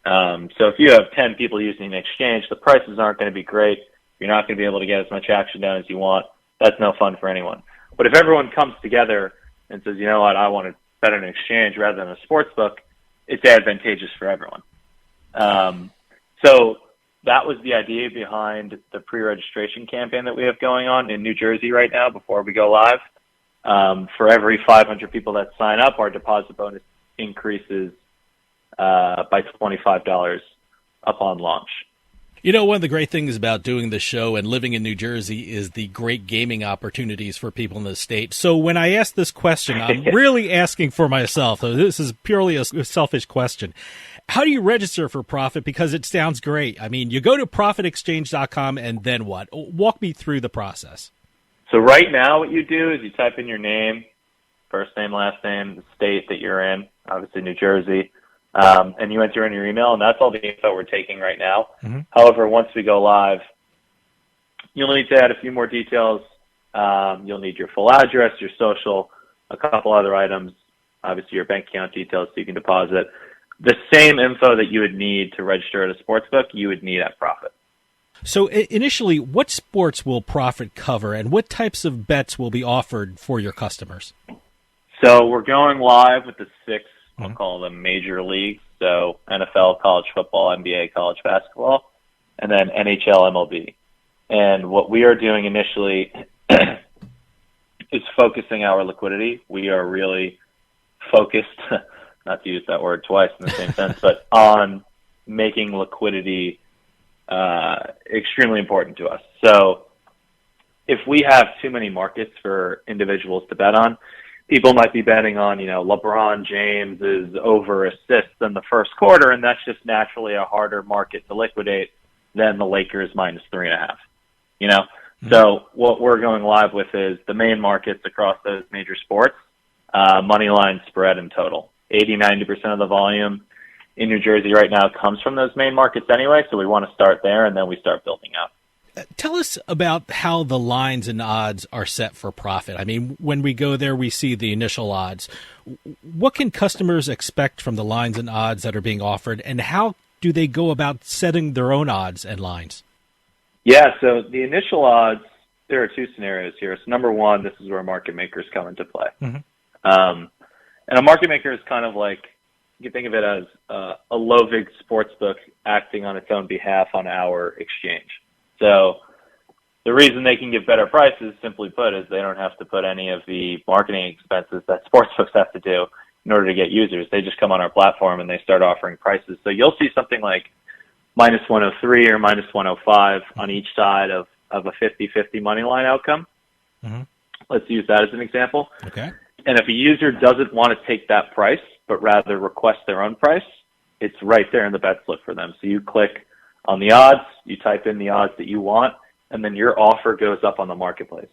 So if you have 10 people using an exchange, the prices aren't going to be great. You're not going to be able to get as much action done as you want. That's no fun for anyone. But if everyone comes together and says, you know what, I want to bet on an exchange rather than a sports book, it's advantageous for everyone. So that was the idea behind the pre-registration campaign that we have going on in New Jersey right now before we go live. For every 500 people that sign up, our deposit bonus increases by $25 upon launch. One of the great things about doing the show and living in New Jersey is the great gaming opportunities for people in the state. So when I ask this question, I'm really asking for myself. This is purely a selfish question. How do you register for Profit? Because it sounds great. I mean, you go to profitexchange.com and then what? Walk me through the process. So right now what you do is you type in your name, first name, last name, the state that you're in, obviously New Jersey. And you enter in your email, and that's all the info we're taking right now. Mm-hmm. However, once we go live, you'll need to add a few more details. You'll need your full address, your social, a couple other items, obviously your bank account details so you can deposit. The same info that you would need to register at a sportsbook, you would need at Profit. So initially, what sports will Profit cover, and what types of bets will be offered for your customers? So we're going live with the 6, I'll call them major leagues. So NFL, college football, NBA, college basketball, and then NHL, MLB. And what we are doing initially is focusing our liquidity. We are really focused, not to use that word twice in the same sense, but on making liquidity extremely important to us. So if we have too many markets for individuals to bet on, people might be betting on, LeBron James is over assists in the first quarter, and that's just naturally a harder market to liquidate than the Lakers -3.5. So what we're going live with is the main markets across those major sports, money line, spread, and total. 80-90% of the volume in New Jersey right now comes from those main markets anyway, so we want to start there, and then we start building out. Tell us about how the lines and odds are set for Profit. I mean, when we go there, we see the initial odds. What can customers expect from the lines and odds that are being offered, and how do they go about setting their own odds and lines? Yeah, so the initial odds, there are 2 scenarios here. So number one, this is where market makers come into play. And a market maker is kind of like, you can think of it as a low-vig sportsbook acting on its own behalf on our exchange. So the reason they can give better prices, simply put, is they don't have to put any of the marketing expenses that sportsbooks have to do in order to get users. They just come on our platform and they start offering prices. So you'll see something like -103 or -105 on each side of a 50-50 money line outcome. Let's use that as an example. Okay. And if a user doesn't want to take that price, but rather request their own price, it's right there in the bet slip for them. So you click on the odds, you type in the odds that you want, and then your offer goes up on the marketplace.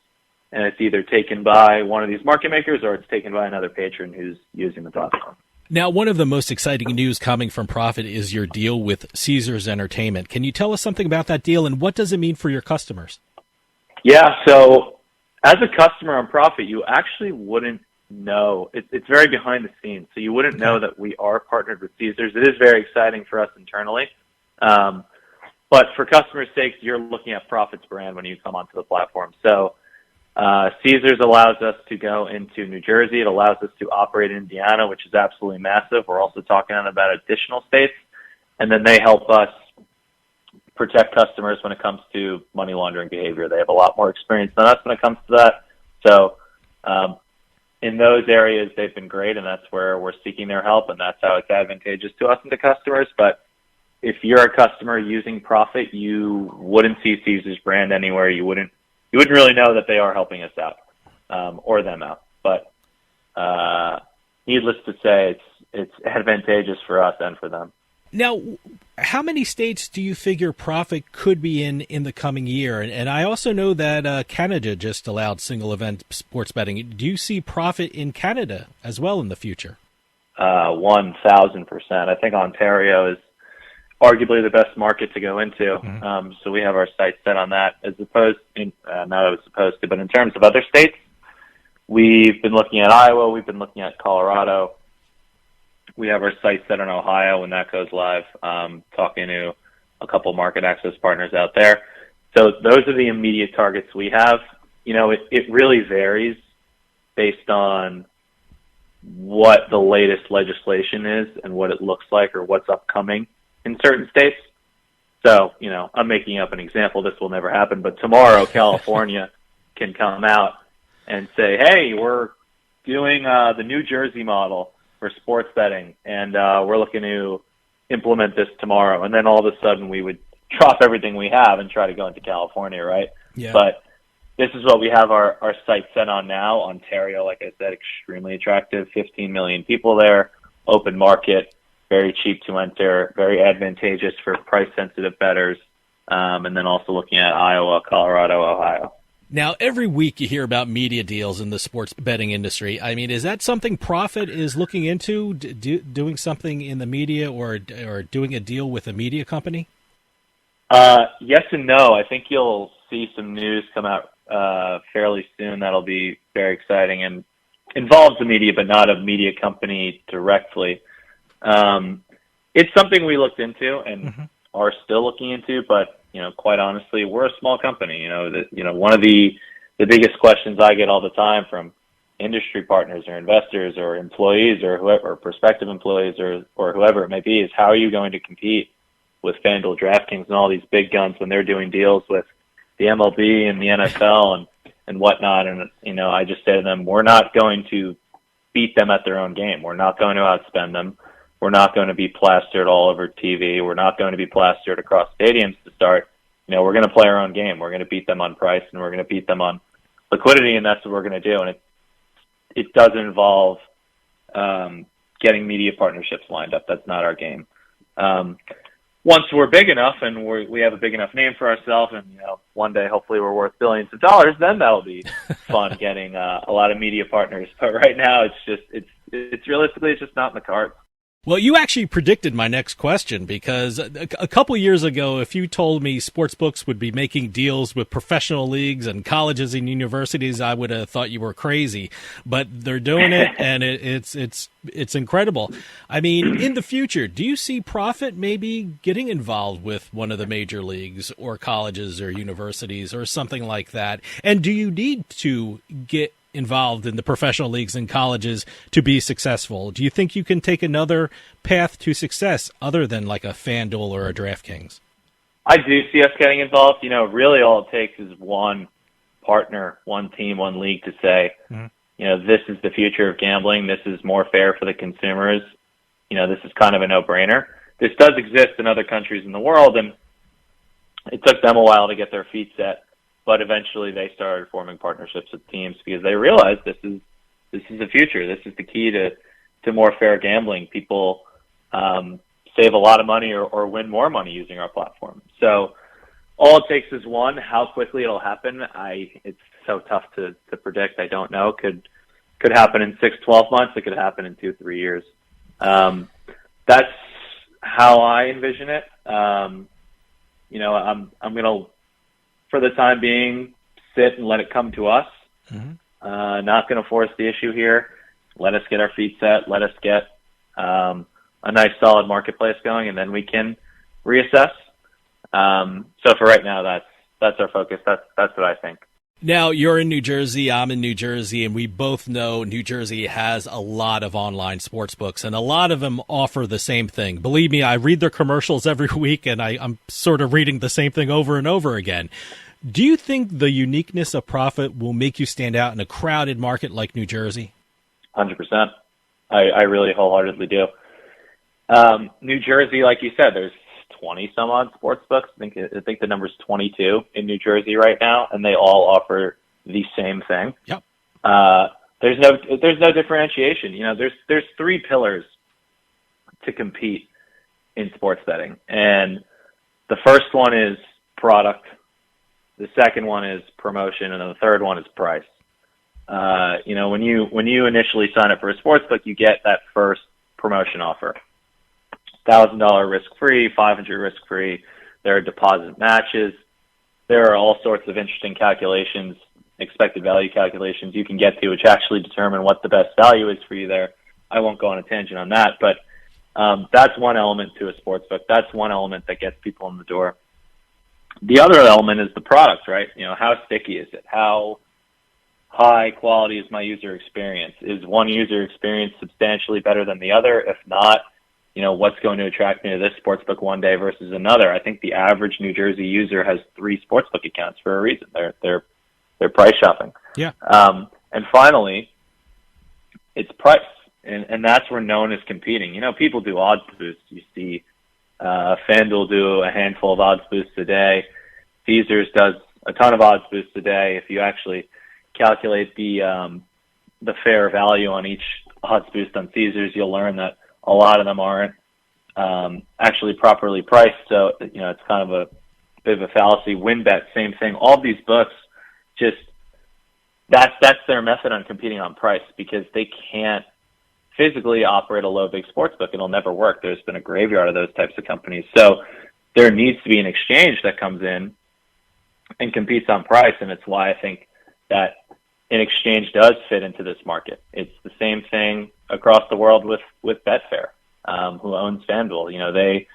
And it's either taken by one of these market makers or it's taken by another patron who's using the platform. Now, one of the most exciting news coming from Profit is your deal with Caesars Entertainment. Can you tell us something about that deal, and what does it mean for your customers? Yeah, so as a customer on Profit, you actually wouldn't know. It's very behind the scenes, so you wouldn't know that we are partnered with Caesars. It is very exciting for us internally. But for customers' sake, you're looking at Profit's brand when you come onto the platform. So Caesars allows us to go into New Jersey. It allows us to operate in Indiana, which is absolutely massive. We're also talking about additional states. And then they help us protect customers when it comes to money laundering behavior. They have a lot more experience than us when it comes to that. So in those areas, they've been great, and that's where we're seeking their help, and that's how it's advantageous to us and to customers. But if you're a customer using Profit, you wouldn't see Caesars brand anywhere. You wouldn't really know that they are helping us out or them out. But needless to say, it's advantageous for us and for them. Now, how many states do you figure Profit could be in the coming year? And I also know that Canada just allowed single event sports betting. Do you see Profit in Canada as well in the future? 1,000%. I think Ontario is arguably the best market to go into. So we have our sights set on that, but in terms of other states, we've been looking at Iowa, we've been looking at Colorado. We have our sights set on Ohio when that goes live, talking to a couple market access partners out there. So those are the immediate targets we have. It really varies based on what the latest legislation is and what it looks like or what's upcoming in certain states. So, I'm making up an example. This will never happen, but tomorrow California can come out and say, hey, we're doing the New Jersey model for sports betting, and we're looking to implement this tomorrow. And then all of a sudden we would drop everything we have and try to go into California, right? Yeah. But this is what we have our sights set on now. Ontario, like I said, extremely attractive, 15 million people there, open market, very cheap to enter, very advantageous for price-sensitive bettors, and then also looking at Iowa, Colorado, Ohio. Now, every week you hear about media deals in the sports betting industry. I mean, is that something Profit is looking into, doing something in the media or doing a deal with a media company? Yes and no. I think you'll see some news come out fairly soon that'll be very exciting and involves the media, but not a media company directly. It's something we looked into and are still looking into, but quite honestly, we're a small company. One of the biggest questions I get all the time from industry partners or investors or employees or whoever, or prospective employees or whoever it may be, is how are you going to compete with FanDuel, DraftKings, and all these big guns when they're doing deals with the MLB and the NFL and whatnot? And, I just say to them, we're not going to beat them at their own game. We're not going to outspend them. We're not going to be plastered all over TV. We're not going to be plastered across stadiums to start. We're going to play our own game. We're going to beat them on price, and we're going to beat them on liquidity, and that's what we're going to do. And it doesn't involve getting media partnerships lined up. That's not our game. Once we're big enough and we have a big enough name for ourselves, and one day hopefully we're worth billions of dollars, then that'll be fun getting a lot of media partners. But right now, it's realistically just not in the cards. Well, you actually predicted my next question, because a couple years ago, if you told me sportsbooks would be making deals with professional leagues and colleges and universities, I would have thought you were crazy. But they're doing it, and it's incredible. I mean, in the future, do you see Profit maybe getting involved with one of the major leagues or colleges or universities or something like that? And do you need to get involved in the professional leagues and colleges to be successful? Do you think you can take another path to success other than like a FanDuel or a DraftKings? I do see us getting involved. Really all it takes is one partner, one team, one league to say, this is the future of gambling. This is more fair for the consumers. This is kind of a no-brainer. This does exist in other countries in the world, and it took them a while to get their feet set. But eventually they started forming partnerships with teams because they realized this is the future. This is the key to more fair gambling. People save a lot of money or win more money using our platform. So all it takes is one. How quickly it'll happen, it's so tough to predict. I don't know. Could happen in 6-12 months. It could happen in 2-3 years. That's how I envision it. I'm gonna, for the time being, sit and let it come to us. Not going to force the issue here. Let us get our feet set. Let us get a nice, solid marketplace going, and then we can reassess. So for right now, that's our focus. That's what I think. Now, you're in New Jersey, I'm in New Jersey, and we both know New Jersey has a lot of online sports books, and a lot of them offer the same thing. Believe me, I read their commercials every week, and I'm sort of reading the same thing over and over again. Do you think the uniqueness of Profit will make you stand out in a crowded market like New Jersey? 100%. I really wholeheartedly do. New Jersey, like you said, there's 20 some odd sports books. I think the number's 22 in New Jersey right now, and they all offer the same thing. Yep. There's no differentiation. There's three pillars to compete in sports betting, and the first one is product, the second one is promotion, and then the third one is price. When you initially sign up for a sports book, you get that first promotion offer. $1,000 risk-free, $500 risk-free. There are deposit matches. There are all sorts of interesting calculations, expected value calculations you can get to, which actually determine what the best value is for you there. I won't go on a tangent on that, but that's one element to a sportsbook. That's one element that gets people in the door. The other element is the product, right? How sticky is it? How high quality is my user experience? Is one user experience substantially better than the other? If not, what's going to attract me to this sportsbook one day versus another? I think the average New Jersey user has 3 sportsbook accounts for a reason. They're price shopping. Yeah. And finally, it's price, and that's where known is competing. People do odds boosts. You see, FanDuel do a handful of odds boosts a day. Caesars does a ton of odds boosts a day. If you actually calculate the fair value on each odds boost on Caesars, you'll learn that a lot of them aren't actually properly priced. So, it's kind of a bit of a fallacy. WinBet, same thing. All these books, just that's their method on competing on price, because they can't physically operate a low big sports book. It'll never work. There's been a graveyard of those types of companies. So there needs to be an exchange that comes in and competes on price, and it's why I think that an exchange does fit into this market. It's the same thing across the world with Betfair, who owns FanDuel. They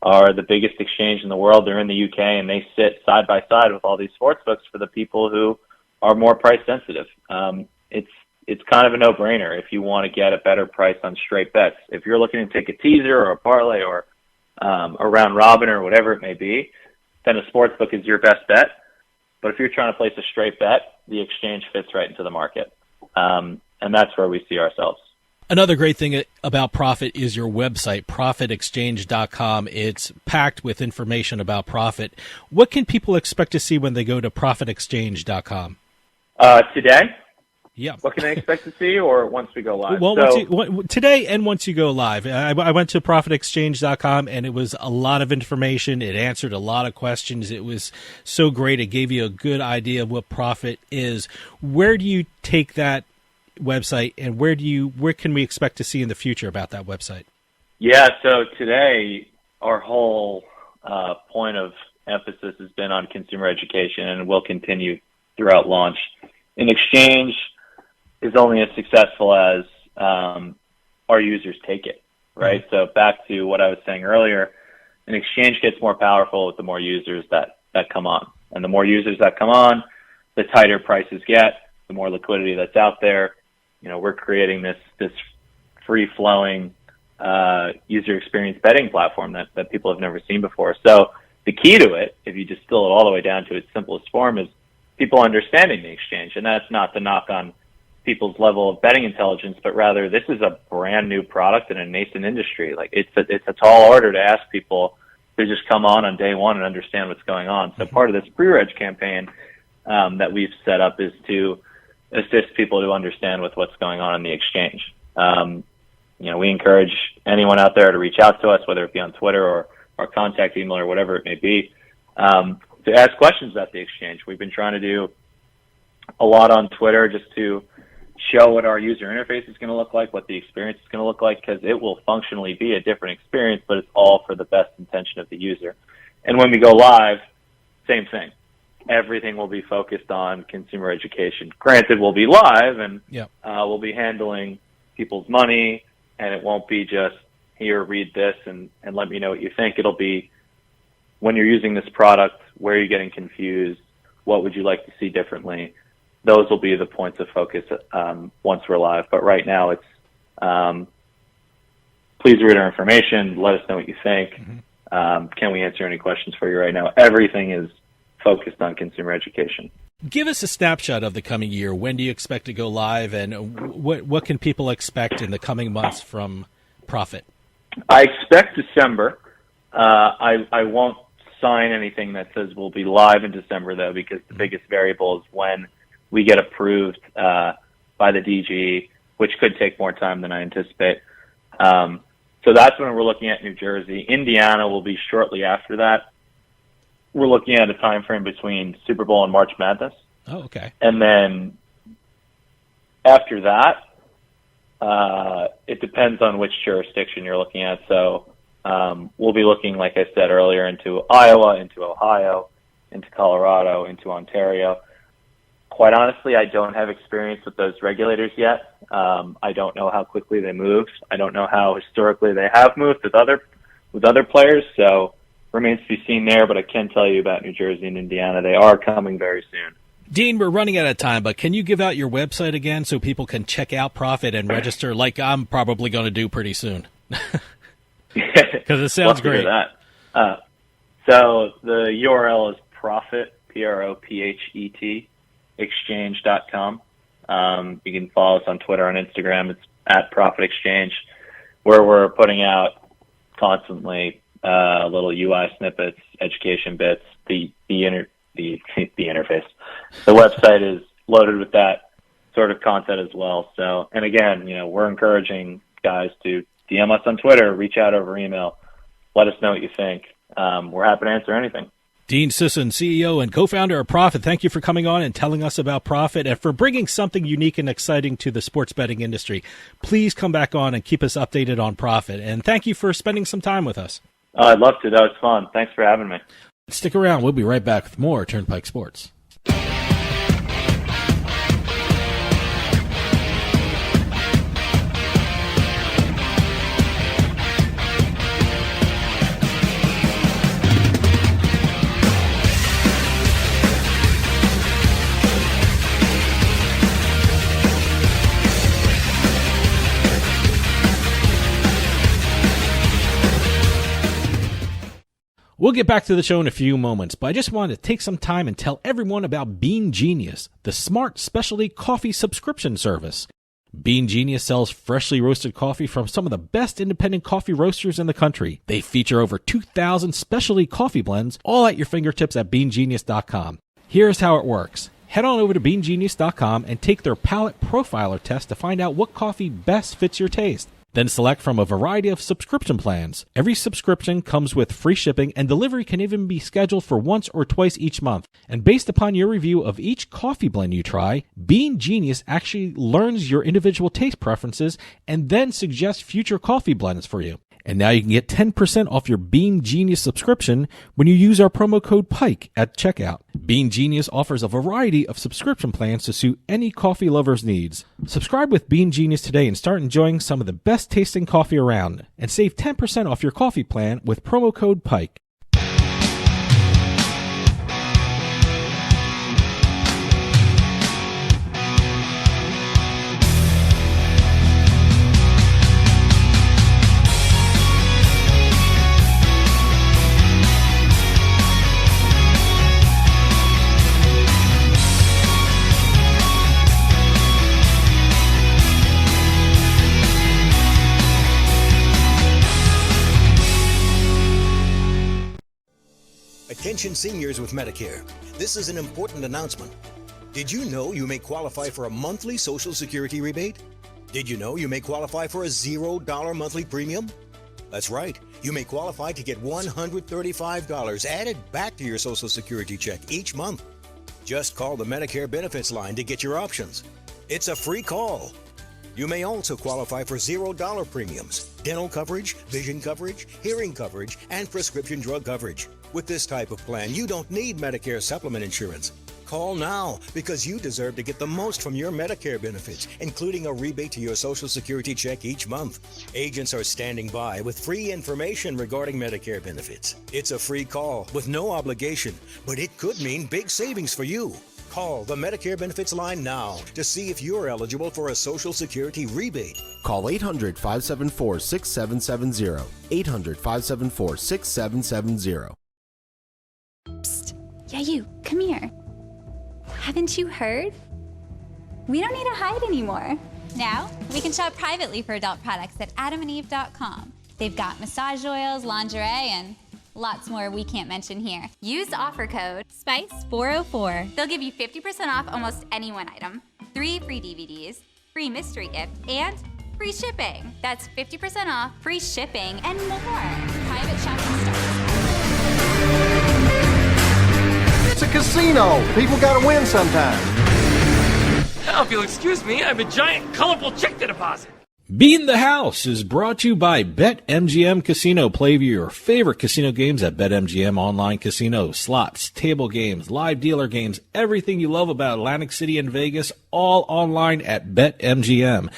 are the biggest exchange in the world. They're in the UK, and they sit side by side with all these sportsbooks for the people who are more price sensitive. It's kind of a no-brainer if you want to get a better price on straight bets. If you're looking to take a teaser or a parlay or a round robin or whatever it may be, then a sportsbook is your best bet. But if you're trying to place a straight bet, the exchange fits right into the market. And that's where we see ourselves. Another great thing about Profit is your website, profitexchange.com. It's packed with information about Profit. What can people expect to see when they go to profitexchange.com? Today? Yeah. What can they expect to see, or once we go live? Well, today and once you go live. I went to profitexchange.com, and it was a lot of information. It answered a lot of questions. It was so great. It gave you a good idea of what Profit is. Where do you take that website, and where can we expect to see in the future about that website? Yeah, so today our whole point of emphasis has been on consumer education, and will continue throughout launch. An exchange is only as successful as our users take it, right? Mm-hmm. So back to what I was saying earlier, an exchange gets more powerful with the more users that come on. And the more users that come on, the tighter prices get, the more liquidity that's out there. You know, we're creating this free-flowing user experience betting platform that people have never seen before. So the key to it, if you distill it all the way down to its simplest form, is people understanding the exchange. And that's not the knock on people's level of betting intelligence, but rather this is a brand new product in a nascent industry. Like it's a tall order to ask people to just come on day one and understand what's going on. So part of this pre-reg campaign that we've set up is to assist people to understand with what's going on in the exchange. We encourage anyone out there to reach out to us, whether it be on Twitter or our contact email or whatever it may be, to ask questions about the exchange. We've been trying to do a lot on Twitter just to show what our user interface is going to look like, what the experience is going to look like, because it will functionally be a different experience, but it's all for the best intention of the user. And when we go live, same thing. Everything will be focused on consumer education. Granted, we'll be live, and we'll be handling people's money, and it won't be just, here, read this, and let me know what you think. It'll be, when you're using this product, where are you getting confused? What would you like to see differently? Those will be the points of focus once we're live. But right now, it's please read our information. Let us know what you think. Mm-hmm. Can we answer any questions for you right now? Everything is focused on consumer education. Give us a snapshot of the coming year. When do you expect to go live, and what can people expect in the coming months from Profit? I expect December. I won't sign anything that says we'll be live in December, though, because the biggest variable is when we get approved by the DG, which could take more time than I anticipate. So that's when we're looking at New Jersey. Indiana will be shortly after that. We're looking at a time frame between Super Bowl and March Madness. Oh, okay. And then after that, it depends on which jurisdiction you're looking at. So we'll be looking, like I said earlier, into Iowa, into Ohio, into Colorado, into Ontario. Quite honestly, I don't have experience with those regulators yet. I don't know how quickly they move. I don't know how historically they have moved with other players. So remains to be seen there. But I can tell you about New Jersey and Indiana. They are coming very soon. Dean, we're running out of time, but can you give out your website again so people can check out Profit and register, like I'm probably going to do pretty soon? Because it sounds great. That. So the URL is Profit, Prophet, exchange.com. You can follow us on Twitter and Instagram. It's at Profit Exchange, where we're putting out constantly little UI snippets, education bits, the interface. The website is loaded with that sort of content as well. So, and again, we're encouraging guys to DM us on Twitter, reach out over email, let us know what you think. We're happy to answer anything. Dean Sisun, CEO and co-founder of Profit, thank you for coming on and telling us about Profit and for bringing something unique and exciting to the sports betting industry. Please come back on and keep us updated on Profit. And thank you for spending some time with us. I'd love to. That was fun. Thanks for having me. Stick around. We'll be right back with more Turnpike Sports. We'll get back to the show in a few moments, but I just wanted to take some time and tell everyone about Bean Genius, the smart specialty coffee subscription service. Bean Genius sells freshly roasted coffee from some of the best independent coffee roasters in the country. They feature over 2,000 specialty coffee blends, all at your fingertips at beangenius.com. Here's how it works. Head on over to beangenius.com and take their palate profiler test to find out what coffee best fits your taste. Then select from a variety of subscription plans. Every subscription comes with free shipping, and delivery can even be scheduled for once or twice each month. And based upon your review of each coffee blend you try, Bean Genius actually learns your individual taste preferences and then suggests future coffee blends for you. And now you can get 10% off your Bean Genius subscription when you use our promo code PIKE at checkout. Bean Genius offers a variety of subscription plans to suit any coffee lover's needs. Subscribe with Bean Genius today and start enjoying some of the best tasting coffee around. And save 10% off your coffee plan with promo code PIKE. Attention seniors with Medicare. This is an important announcement. Did you know you may qualify for a monthly Social Security rebate? Did you know you may qualify for a $0 monthly premium? That's right. You may qualify to get $135 added back to your Social Security check each month. Just call the Medicare benefits line to get your options. It's a free call. You may also qualify for $0 premiums, dental coverage, vision coverage, hearing coverage, and prescription drug coverage. With this type of plan, you don't need Medicare supplement insurance. Call now because you deserve to get the most from your Medicare benefits, including a rebate to your Social Security check each month. Agents are standing by with free information regarding Medicare benefits. It's a free call with no obligation, but it could mean big savings for you. Call the Medicare benefits line now to see if you're eligible for a Social Security rebate. Call 800-574-6770. 800-574-6770. Psst. Yeah, you. Come here. Haven't you heard? We don't need to hide anymore. Now, we can shop privately for adult products at adamandeve.com. They've got massage oils, lingerie, and lots more we can't mention here. Use offer code SPICE404. They'll give you 50% off almost any one item, 3 free DVDs, free mystery gift, and free shipping. That's 50% off, free shipping, and more. Private shopping stores. It's a casino. People gotta win sometime. Now, if you'll excuse me, I have a giant, colorful check to deposit. Beatin The House is brought to you by BetMGM Casino. Play your favorite casino games at BetMGM Online Casino. Slots, table games, live dealer games, everything you love about Atlantic City and Vegas, all online at BetMGM.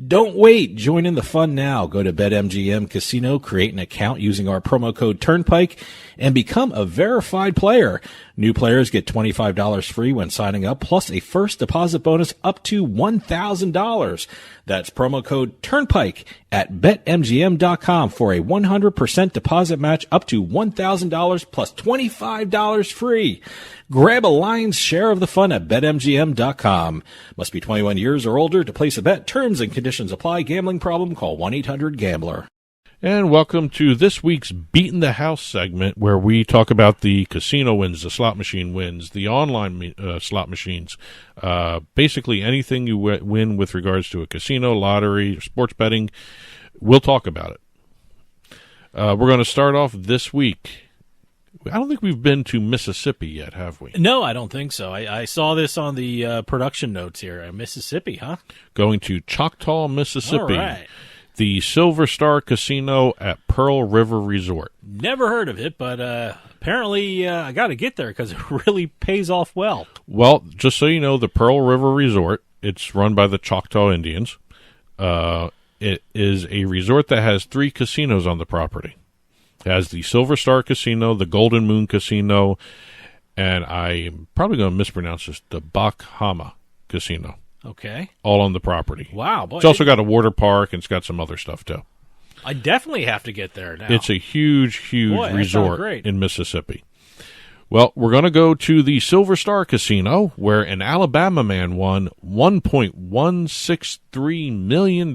Don't wait. Join in the fun now. Go to BetMGM Casino, create an account using our promo code Turnpike, and become a verified player. New players get $25 free when signing up, plus a first deposit bonus up to $1,000. That's promo code Turnpike at BetMGM.com for a 100% deposit match up to $1,000 plus $25 free. Grab a lion's share of the fun at BetMGM.com. Must be 21 years or older to place a bet. Terms and conditions apply. Gambling problem? Call 1-800-GAMBLER. And welcome to this week's Beatin the House segment, where we talk about the casino wins, the slot machine wins, the online slot machines, basically anything you win with regards to a casino, lottery, sports betting. We'll talk about it. We're going to start off this week. I don't think we've been to Mississippi yet, have we? No, I don't think so. I saw this on the production notes here. Mississippi, huh? Going to Choctaw, Mississippi. All right. The Silver Star Casino at Pearl River Resort. Never heard of it, but apparently I got to get there because it really pays off well. Well, just so you know, the Pearl River Resort, it's run by the Choctaw Indians. It is a resort that has 3 casinos on the property. It has the Silver Star Casino, the Golden Moon Casino, and I'm probably going to mispronounce this, the Bakhama Casino. Okay. All on the property. Wow. Boy, it's also got a water park, and it's got some other stuff, too. I definitely have to get there now. It's a huge Boy, resort great. in Mississippi. Well, we're going to go to the Silver Star Casino, where an Alabama man won $1.163 million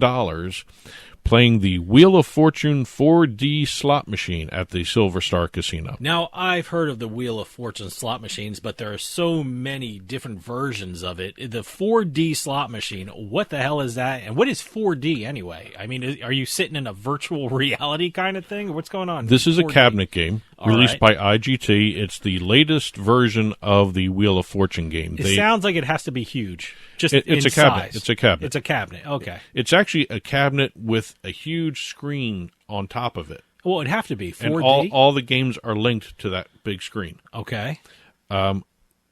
playing the Wheel of Fortune 4D slot machine at the Silver Star Casino. Now, I've heard of the Wheel of Fortune slot machines, but there are so many different versions of it. The 4D slot machine, what the hell is that? And what is 4D anyway? I mean, are you sitting in a virtual reality kind of thing? What's going on? This is 4D? a cabinet game released right. by IGT. It's the latest version of the Wheel of Fortune game. It sounds like it has to be huge. Just it's in a cabinet. size. It's a cabinet. It's a cabinet. Okay. It's actually a cabinet with a huge screen on top of it. Well, it'd have to be 4D. And all the games are linked to that big screen. Okay.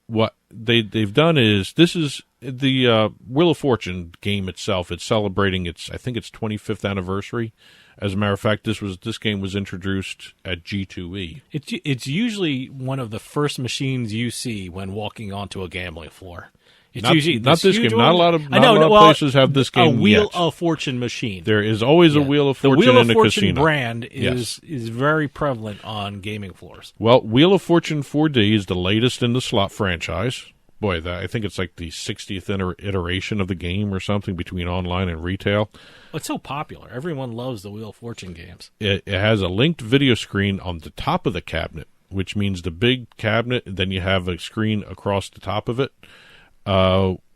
What they've done is, this is the Wheel of Fortune game itself. It's celebrating its 25th anniversary. As a matter of fact, this game was introduced at G2E. It's usually one of the first machines you see when walking onto a gambling floor. It's usually not this game. one. Not a lot of places have this game. A Wheel yet. of Fortune machine. There is always a Wheel of Fortune the Wheel in of a Fortune casino. brand is very prevalent on gaming floors. Well, Wheel of Fortune 4D is the latest in the slot franchise. Boy, I think it's like the 60th iteration of the game or something between online and retail. It's so popular. Everyone loves the Wheel of Fortune games. It has a linked video screen on the top of the cabinet, which means the big cabinet, then you have a screen across the top of it.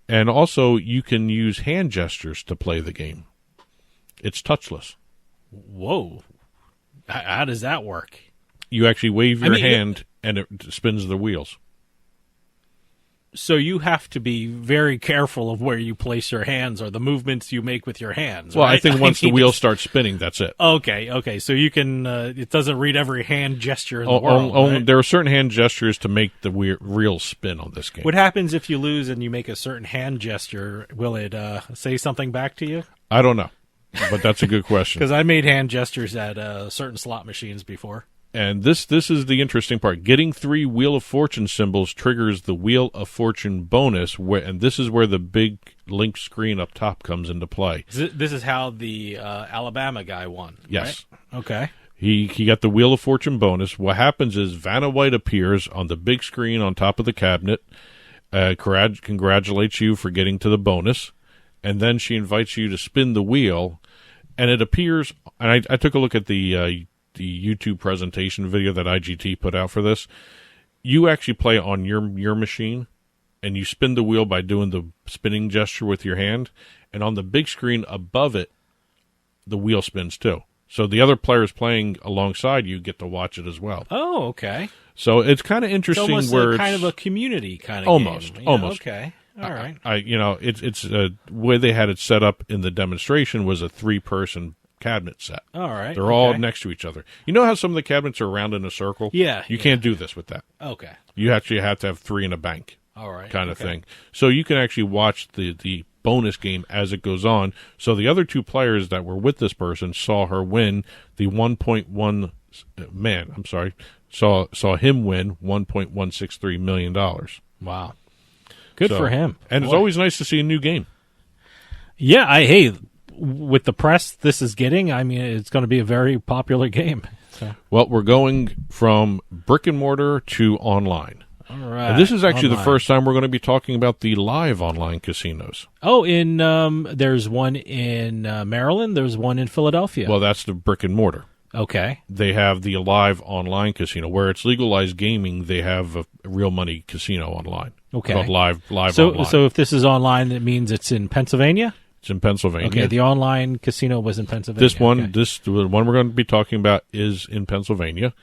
And also, you can use hand gestures to play the game. It's touchless. Whoa. How does that work? You actually wave your hand, and it spins the wheels. So you have to be very careful of where you place your hands or the movements you make with your hands. Well, right? I think once the wheels start spinning, that's it. Okay. So you can. It doesn't read every hand gesture in the world. Right? There are certain hand gestures to make the reel spin on this game. What happens if you lose and you make a certain hand gesture? Will it say something back to you? I don't know, but that's a good question. Because I made hand gestures at certain slot machines before. And this is the interesting part. Getting 3 Wheel of Fortune symbols triggers the Wheel of Fortune bonus, and this is where the big link screen up top comes into play. This is how the Alabama guy won. Yes. Right? Okay. He got the Wheel of Fortune bonus. What happens is Vanna White appears on the big screen on top of the cabinet, congratulates you for getting to the bonus, and then she invites you to spin the wheel, and it appears. And I took a look at the YouTube presentation video that IGT put out for this. You actually play on your machine, and you spin the wheel by doing the spinning gesture with your hand, and on the big screen above it, the wheel spins too. So the other players playing alongside you get to watch it as well. Oh, okay. So it's kind of interesting. It's almost kind of a community kind of game. Almost. Okay. All right. It's way they had it set up in the demonstration was a 3-person cabinet set. All right. They're all next to each other. You know how some of the cabinets are round in a circle? Yeah. You can't do this with that. Okay. You actually have to have 3 in a bank. All right. Kind of thing. So you can actually watch the bonus game as it goes on. So the other 2 players that were with this person saw her win the 1.1 man. I'm sorry. Saw him win $1.163 million. Wow. Good for him. And Boy. It's always nice to see a new game. Yeah, with the press this is getting, I mean, it's going to be a very popular game. So. Well, we're going from brick and mortar to online. All right. And this is actually the first time we're going to be talking about the live online casinos. Oh, there's one in Maryland. There's one in Philadelphia. Well, that's the brick and mortar. Okay. They have the live online casino. Where it's legalized gaming, they have a real money casino online. Okay. Called live online. So if this is online, it means it's in Pennsylvania? It's in Pennsylvania. Okay, the online casino was in Pennsylvania. The one we're going to be talking about is in Pennsylvania.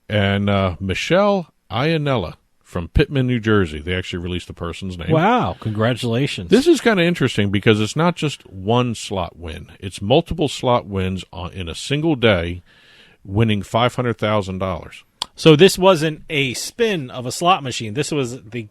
And Michelle Iannella from Pittman, New Jersey. They actually released the person's name. Wow, congratulations. This is kind of interesting because it's not just one slot win. It's multiple slot wins in a single day, winning $500,000. So this wasn't a spin of a slot machine. This was the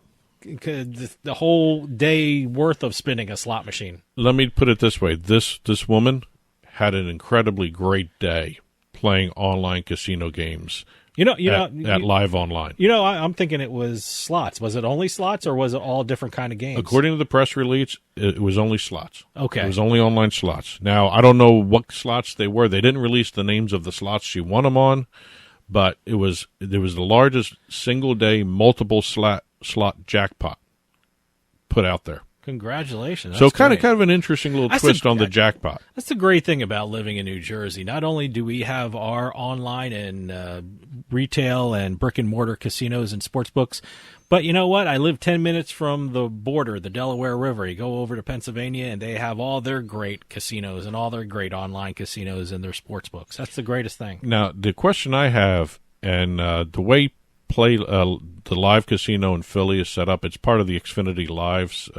whole day worth of spinning a slot machine. Let me put it this way. This woman had an incredibly great day playing online casino games. at Live Online. I'm thinking it was slots. Was it only slots, or was it all different kind of games? According to the press release, it was only slots. Okay. It was only online slots. Now, I don't know what slots they were. They didn't release the names of the slots she won them on, but there was the largest single-day multiple slot jackpot put out there. Congratulations. So That's kind great. of an interesting little twist on the jackpot. That's the great thing about living in New Jersey. Not only do we have our online and retail and brick-and-mortar casinos and sports books, but you know what? I live 10 minutes from the border, the Delaware River. You go over to Pennsylvania, and they have all their great casinos and all their great online casinos and their sports books. That's the greatest thing. Now, the question I have, and the way the live casino in Philly is set up, it's part of the Xfinity Lives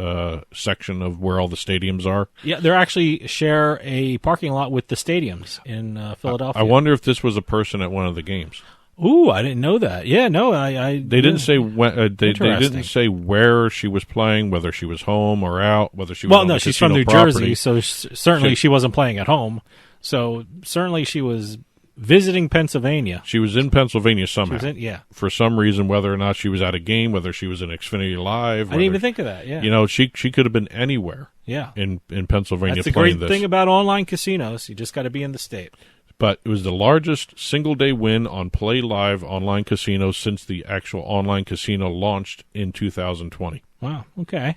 section of where all the stadiums are. Yeah, they actually share a parking lot with the stadiums in Philadelphia. I wonder if this was a person at one of the games. Ooh, I didn't know that. Yeah, no, They didn't say when. They didn't say where she was playing, whether she was home or out, whether she was. Well, no, she's from New Jersey, so certainly she wasn't playing at home. So certainly she was visiting Pennsylvania. She was in Pennsylvania somehow. Yeah. For some reason, whether or not she was at a game, whether she was in Xfinity Live. I didn't even think of that, yeah. She could have been anywhere. Yeah. In Pennsylvania. That's the playing great thing about online casinos. You just got to be in the state. But it was the largest single-day win on Play Live online casinos since the actual online casino launched in 2020. Wow, okay.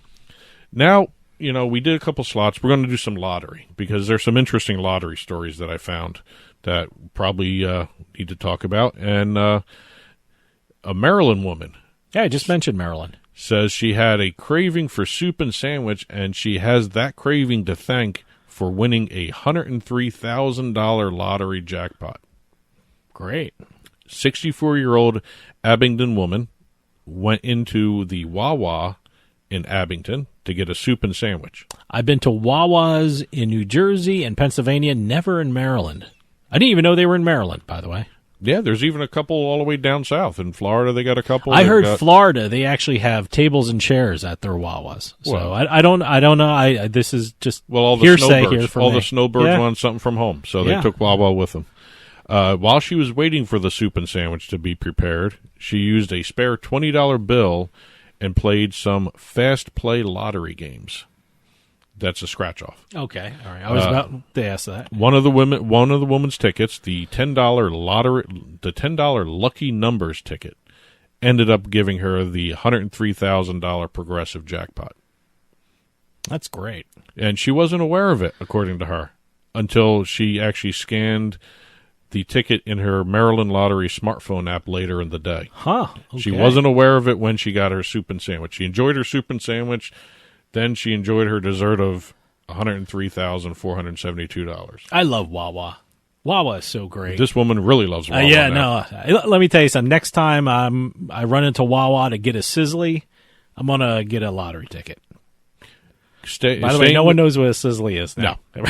Now, we did a couple slots. We're going to do some lottery because there's some interesting lottery stories that I found that probably need to talk about. And a Maryland woman. Yeah, I just mentioned Maryland. Says she had a craving for soup and sandwich, and she has that craving to thank for winning a $103,000 lottery jackpot. Great. 64-year-old Abingdon woman went into the Wawa in Abington to get a soup and sandwich. I've been to Wawas in New Jersey and Pennsylvania, never in Maryland. I didn't even know they were in Maryland, by the way. Yeah, there's even a couple all the way down south. In Florida, they got a couple. I heard Florida, they actually have tables and chairs at their Wawas. So well, I don't know. This is just all the hearsay snowbirds, here from all me. the snowbirds wanted something from home, so they took Wawa with them. While she was waiting for the soup and sandwich to be prepared, she used a spare $20 bill and played some fast play lottery games. That's a scratch off. Okay, all right. I was about to ask that. One of the woman's tickets, the $10 lucky numbers ticket, ended up giving her the $103,000 progressive jackpot. That's great. And she wasn't aware of it, according to her, until she actually scanned the ticket in her Maryland Lottery smartphone app later in the day. Huh. Okay. She wasn't aware of it when she got her soup and sandwich. She enjoyed her soup and sandwich. Then she enjoyed her dessert of $103,472. I love Wawa. Wawa is so great. This woman really loves Wawa. Let me tell you something. Next time I run into Wawa to get a Sizzly, I'm going to get a lottery ticket. By the way, no one knows what a Sizzly is now. No.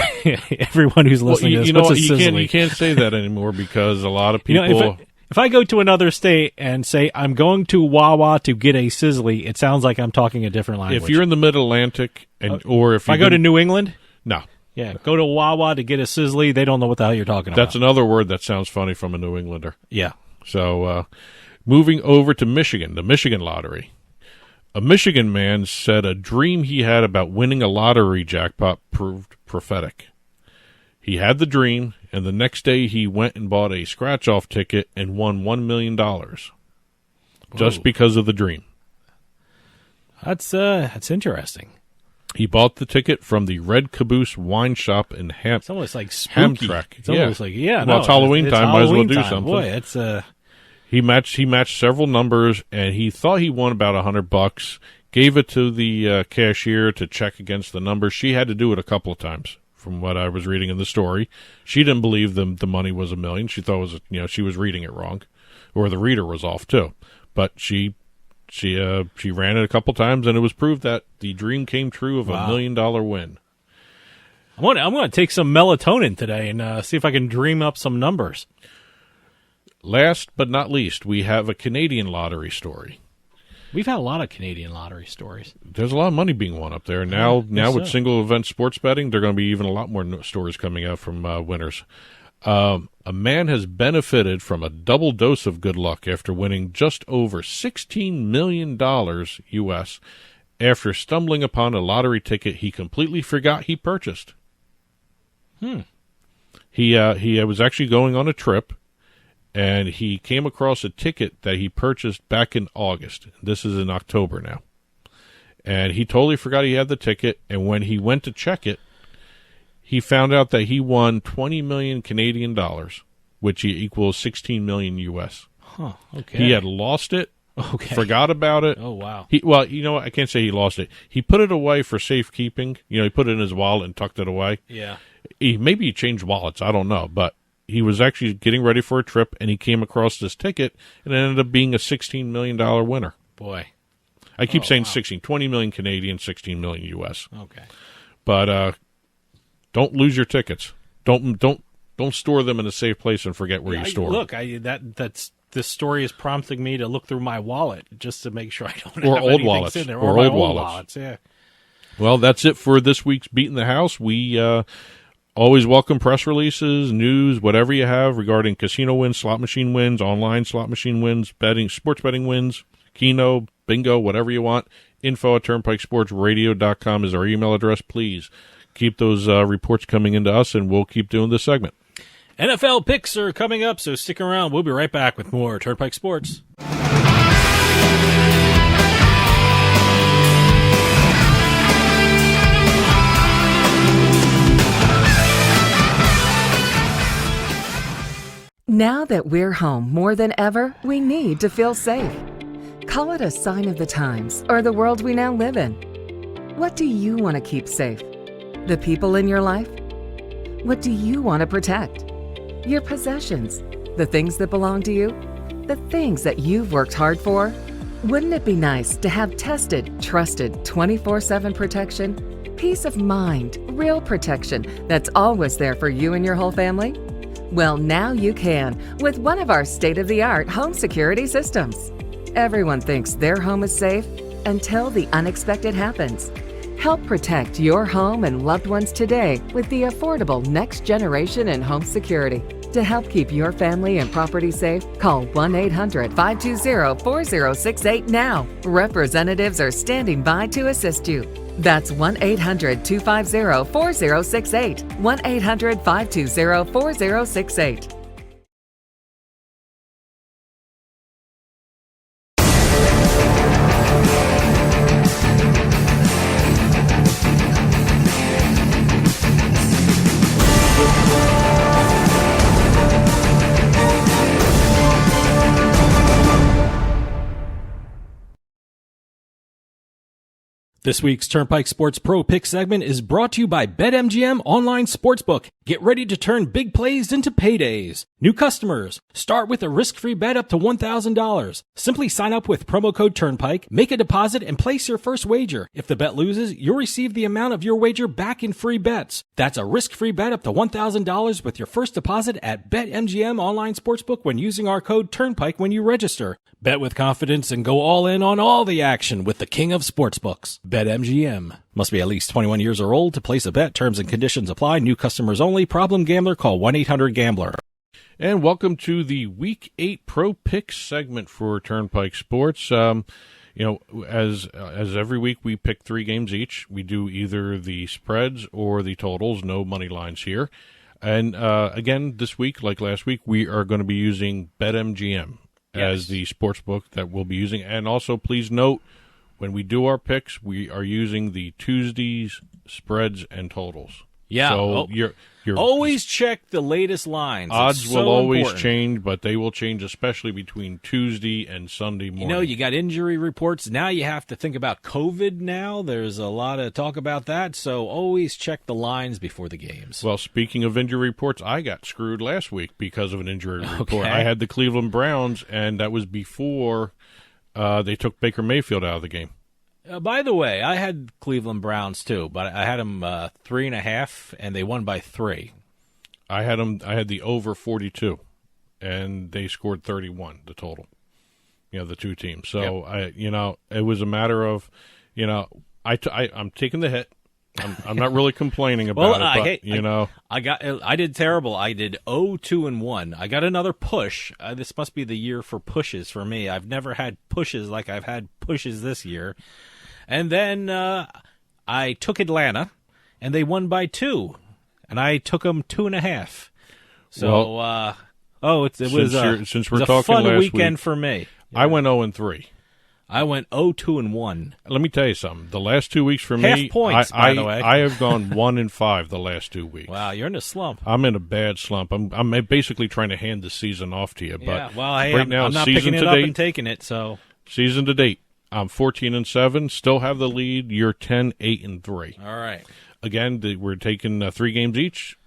Everyone who's listening to this, what's a Sizzly? You can't say that anymore because a lot of people... If I go to another state and say I'm going to Wawa to get a Sizzly, it sounds like I'm talking a different language. If you're in the Mid-Atlantic, or if I go to New England, no, go to Wawa to get a Sizzly, they don't know what the hell you're talking about. That's another word that sounds funny from a New Englander. Yeah. So, moving over to Michigan, the Michigan lottery. A Michigan man said a dream he had about winning a lottery jackpot proved prophetic. He had the dream, and the next day he went and bought a scratch-off ticket and won $1 million just because of the dream. That's interesting. He bought the ticket from the Red Caboose wine shop in It's almost like spooky. Hamtramck. It's almost like, it's Halloween time. Might as well do something. Boy, it's He matched several numbers, and he thought he won about $100. Gave it to the cashier to check against the numbers. She had to do it a couple of times. From what I was reading in the story, she didn't believe the money was $1 million. She thought it was she was reading it wrong, or the reader was off too. But she ran it a couple times, and it was proved that the dream came true of $1 million win. I'm going to take some melatonin today and see if I can dream up some numbers. Last but not least, we have a Canadian lottery story. We've had a lot of Canadian lottery stories. There's a lot of money being won up there. Now with single event sports betting, there are going to be even a lot more stories coming out from winners. A man has benefited from a double dose of good luck after winning just over $16 million U.S. after stumbling upon a lottery ticket he completely forgot he purchased. He was actually going on a trip, and he came across a ticket that he purchased back in August. This is in October now. And he totally forgot he had the ticket, and when he went to check it, he found out that he won 20 million Canadian dollars, which equals 16 million US. Huh, okay. He had lost it, forgot about it. Oh, wow. Well, you know what? I can't say he lost it. He put it away for safekeeping. He put it in his wallet and tucked it away. Yeah. Maybe he changed wallets. I don't know. But he was actually getting ready for a trip, and he came across this ticket, and it ended up being a $16 million winner. Boy. I keep saying 16, 20 million Canadian, 16 million US. Okay. But don't lose your tickets. Don't store them in a safe place and forget where you store them. Look, this story is prompting me to look through my wallet just to make sure I don't or have old anything wallets in there. or my old old wallets. Yeah. Well, that's it for this week's Beatin the House. We always welcome press releases, news, whatever you have regarding casino wins, slot machine wins, online slot machine wins, betting, sports betting wins, Keno, bingo, whatever you want. info@turnpikesportsradio.com is our email address. Please keep those reports coming into us, and we'll keep doing this segment. NFL picks are coming up, so stick around. We'll be right back with more Turnpike Sports. Now that we're home more than ever, we need to feel safe. Call it a sign of the times or the world we now live in. What do you want to keep safe? The people in your life? What do you want to protect? Your possessions, the things that belong to you, the things that you've worked hard for. Wouldn't it be nice to have tested, trusted 24/7 protection? Peace of mind, real protection that's always there for you and your whole family? Well, now you can with one of our state-of-the-art home security systems. Everyone thinks their home is safe until the unexpected happens. Help protect your home and loved ones today with the affordable next generation in home security. To help keep your family and property safe, call 1-800-520-4068 now. Representatives are standing by to assist you. That's 1-800-250-4068. 1-800-520-4068. This week's Turnpike Sports Pro Pick segment is brought to you by BetMGM Online Sportsbook. Get ready to turn big plays into paydays. New customers, start with a risk-free bet up to $1,000. Simply sign up with promo code Turnpike, make a deposit, and place your first wager. If the bet loses, you'll receive the amount of your wager back in free bets. That's a risk-free bet up to $1,000 with your first deposit at BetMGM Online Sportsbook when using our code Turnpike when you register. Bet with confidence and go all in on all the action with the king of sportsbooks. BetMGM. Must be at least 21 years or old to place a bet. Terms and conditions apply. New customers only. Problem gambler. Call 1-800-GAMBLER. And welcome to the Week 8 Pro Picks segment for Turnpike Sports. As every week we pick 3 games each. We do either the spreads or the totals. No money lines here. And again, this week, like last week, we are going to be using BetMGM as the sports book that we'll be using. And also, please note, when we do our picks, we are using the Tuesdays spreads and totals. Yeah. So you're always check the latest lines. Odds will always change, but they will change, especially between Tuesday and Sunday morning. You got injury reports. Now you have to think about COVID now. There's a lot of talk about that, so always check the lines before the games. Well, speaking of injury reports, I got screwed last week because of an injury report. Okay. I had the Cleveland Browns, and that was before they took Baker Mayfield out of the game. By the way, I had Cleveland Browns too, but I had them 3.5, and they won by 3. I had the over 42, and they scored 31. The total, the two teams. So it was a matter of, I'm taking the hit. I'm not really complaining about it, but, I did terrible. I did 0-2-1. I got another push. This must be the year for pushes for me. I've never had pushes like I've had pushes this year. And then I took Atlanta, and they won by 2, and I took them 2.5. So, it was a fun weekend for me. Yeah. I went 0-3. I went 0-2-1. Let me tell you something. The last 2 weeks for Half me, points, by the way. I have gone 1-5 the last 2 weeks. Wow, you're in a slump. I'm in a bad slump. I'm basically trying to hand the season off to you. Yeah, but well, hey, right now, I'm not season picking it to up date, and taking it. So season to date, I'm 14-7. Still have the lead. You're 10-8-3. All right. Again, we're taking 3 games each.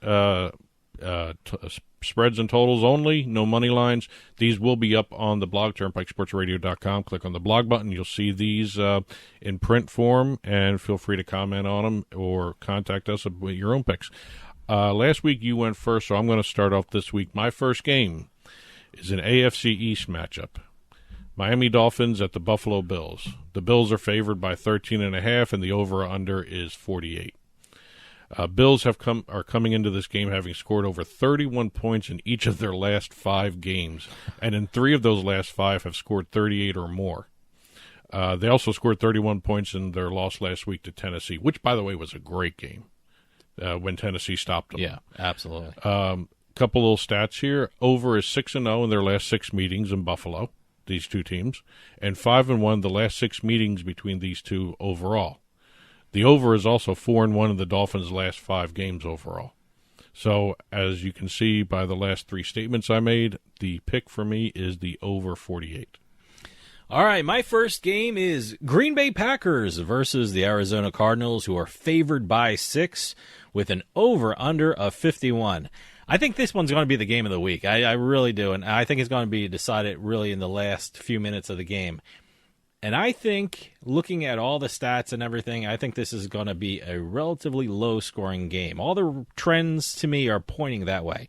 Spreads and totals only, no money lines. These will be up on the blog, turnpikesportsradio.com. Click on the blog button. You'll see these in print form, and feel free to comment on them or contact us with your own picks. Last week you went first, so I'm going to start off this week. My first game is an AFC East matchup. Miami Dolphins at the Buffalo Bills. The Bills are favored by 13.5, and the over-under is 48. Bills are coming into this game having scored over 31 points in each of their last 5 games, and in 3 of those last 5 have scored 38 or more. They also scored 31 points in their loss last week to Tennessee, which, by the way, was a great game when Tennessee stopped them. Yeah, absolutely. Couple little stats here. Over is 6-0 in their last 6 meetings in Buffalo, these two teams, and 5-1 the last 6 meetings between these two overall. The over is also 4-1 in the Dolphins' last 5 games overall. So, as you can see by the last 3 statements I made, the pick for me is the over 48. All right, my first game is Green Bay Packers versus the Arizona Cardinals, who are favored by 6 with an over-under of 51. I think this one's going to be the game of the week. I really do, and I think it's going to be decided really in the last few minutes of the game. And I think, looking at all the stats and everything, I think this is going to be a relatively low-scoring game. All the trends, to me, are pointing that way.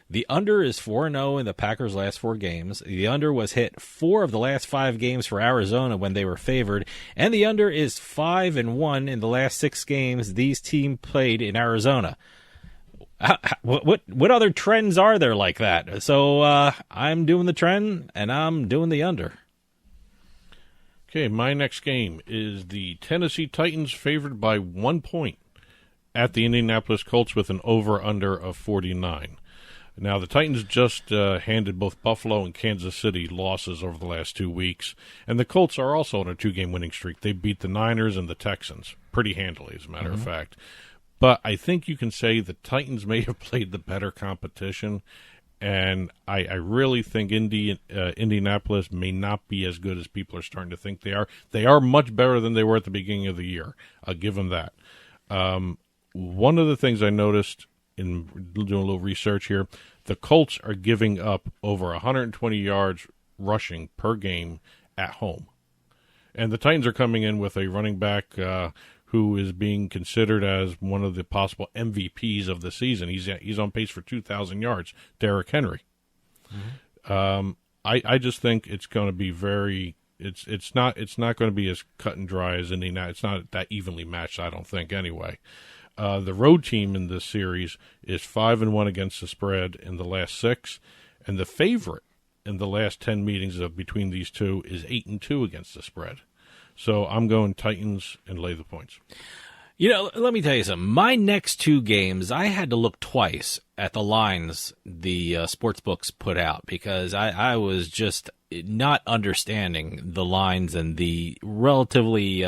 The under is 4-0 in the Packers' last 4 games. The under was hit 4 of the last 5 games for Arizona when they were favored. And the under is 5-1 in the last 6 games these teams played in Arizona. What other trends are there like that? So I'm doing the trend, and I'm doing the under. Okay, my next game is the Tennessee Titans favored by 1 point at the Indianapolis Colts with an over-under of 49. Now, the Titans just handed both Buffalo and Kansas City losses over the last 2 weeks, and the Colts are also on a 2-game winning streak. They beat the Niners and the Texans pretty handily, as a matter of fact. But I think you can say the Titans may have played the better competition, and I really think Indianapolis may not be as good as people are starting to think they are. They are much better than they were at the beginning of the year. I'll give them that. One of the things I noticed in doing a little research here, the Colts are giving up over 120 yards rushing per game at home. And the Titans are coming in with a running back who is being considered as one of the possible MVPs of the season. He's on pace for 2,000 yards, Derrick Henry. I just think it's going to be very it's not going to be as cut and dry as Indiana. It's not that evenly matched, I don't think, anyway. The road team in this series is 5-1 against the spread in the last 6, and the favorite in the last 10 meetings between these two is 8-2 against the spread. So I'm going Titans and lay the points. You know, let me tell you something. My next 2 games, I had to look twice at the lines the sportsbooks put out because I was just not understanding the lines and the relatively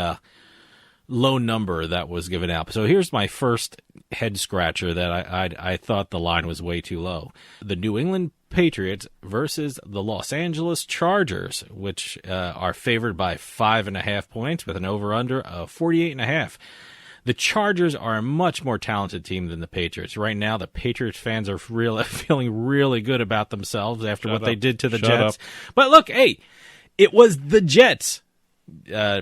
low number that was given out. So here's my first head scratcher that I thought the line was way too low. The New England Patriots versus the Los Angeles Chargers, which are favored by 5.5 points with an over-under of 48.5. The Chargers are a much more talented team than the Patriots. Right now, the Patriots fans are feeling really good about themselves after what they did to the Jets. But look, hey, it was the Jets,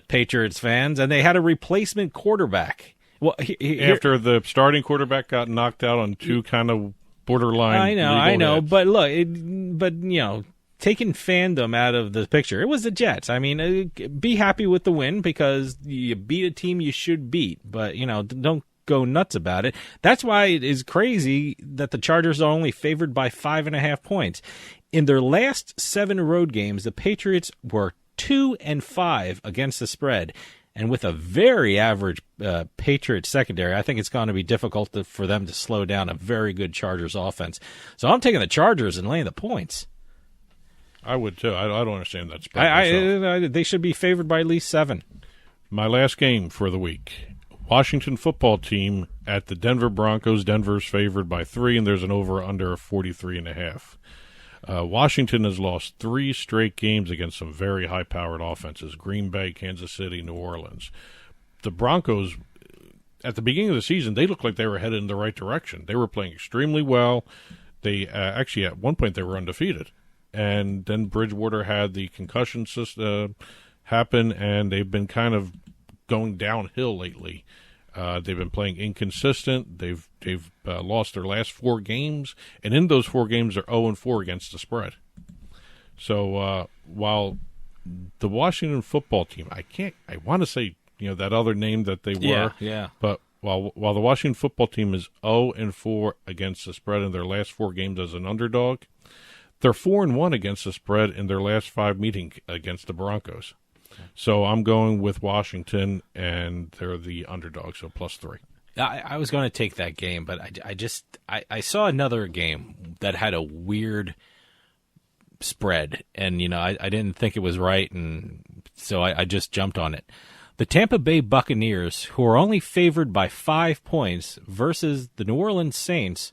Patriots fans, and they had a replacement quarterback. Well, after the starting quarterback got knocked out on 2 kind of borderline. I know, but look, taking fandom out of the picture, it was the Jets. I mean, be happy with the win because you beat a team you should beat, but don't go nuts about it. That's why it is crazy that the Chargers are only favored by 5.5 points. In their last 7 road games, the Patriots were 2-5 against the spread. And with a very average Patriots secondary, I think it's going to be difficult for them to slow down a very good Chargers offense. So I'm taking the Chargers and laying the points. I would too. I don't understand that spread. They should be favored by at least 7. My last game for the week. Washington football team at the Denver Broncos. Denver's favored by 3, and there's an over-under of 43.5. Washington has lost 3 straight games against some very high-powered offenses: Green Bay, Kansas City, New Orleans. The Broncos, at the beginning of the season, they looked like they were headed in the right direction. They were playing extremely well. They actually, at one point, they were undefeated. And then Bridgewater had the concussion happen, and they've been kind of going downhill lately. They've been playing inconsistent. They've lost their last 4 games, and in those 4 games, they're 0-4 against the spread. So while the Washington football team, I want to say that other name that they were, yeah. But while the Washington football team is 0-4 against the spread in their last 4 games as an underdog, they're 4-1 against the spread in their last 5 meetings against the Broncos. So I'm going with Washington, and they're the underdog, so +3. I was going to take that game, but I saw another game that had a weird spread, and I didn't think it was right, and so I just jumped on it. The Tampa Bay Buccaneers, who are only favored by 5 points, versus the New Orleans Saints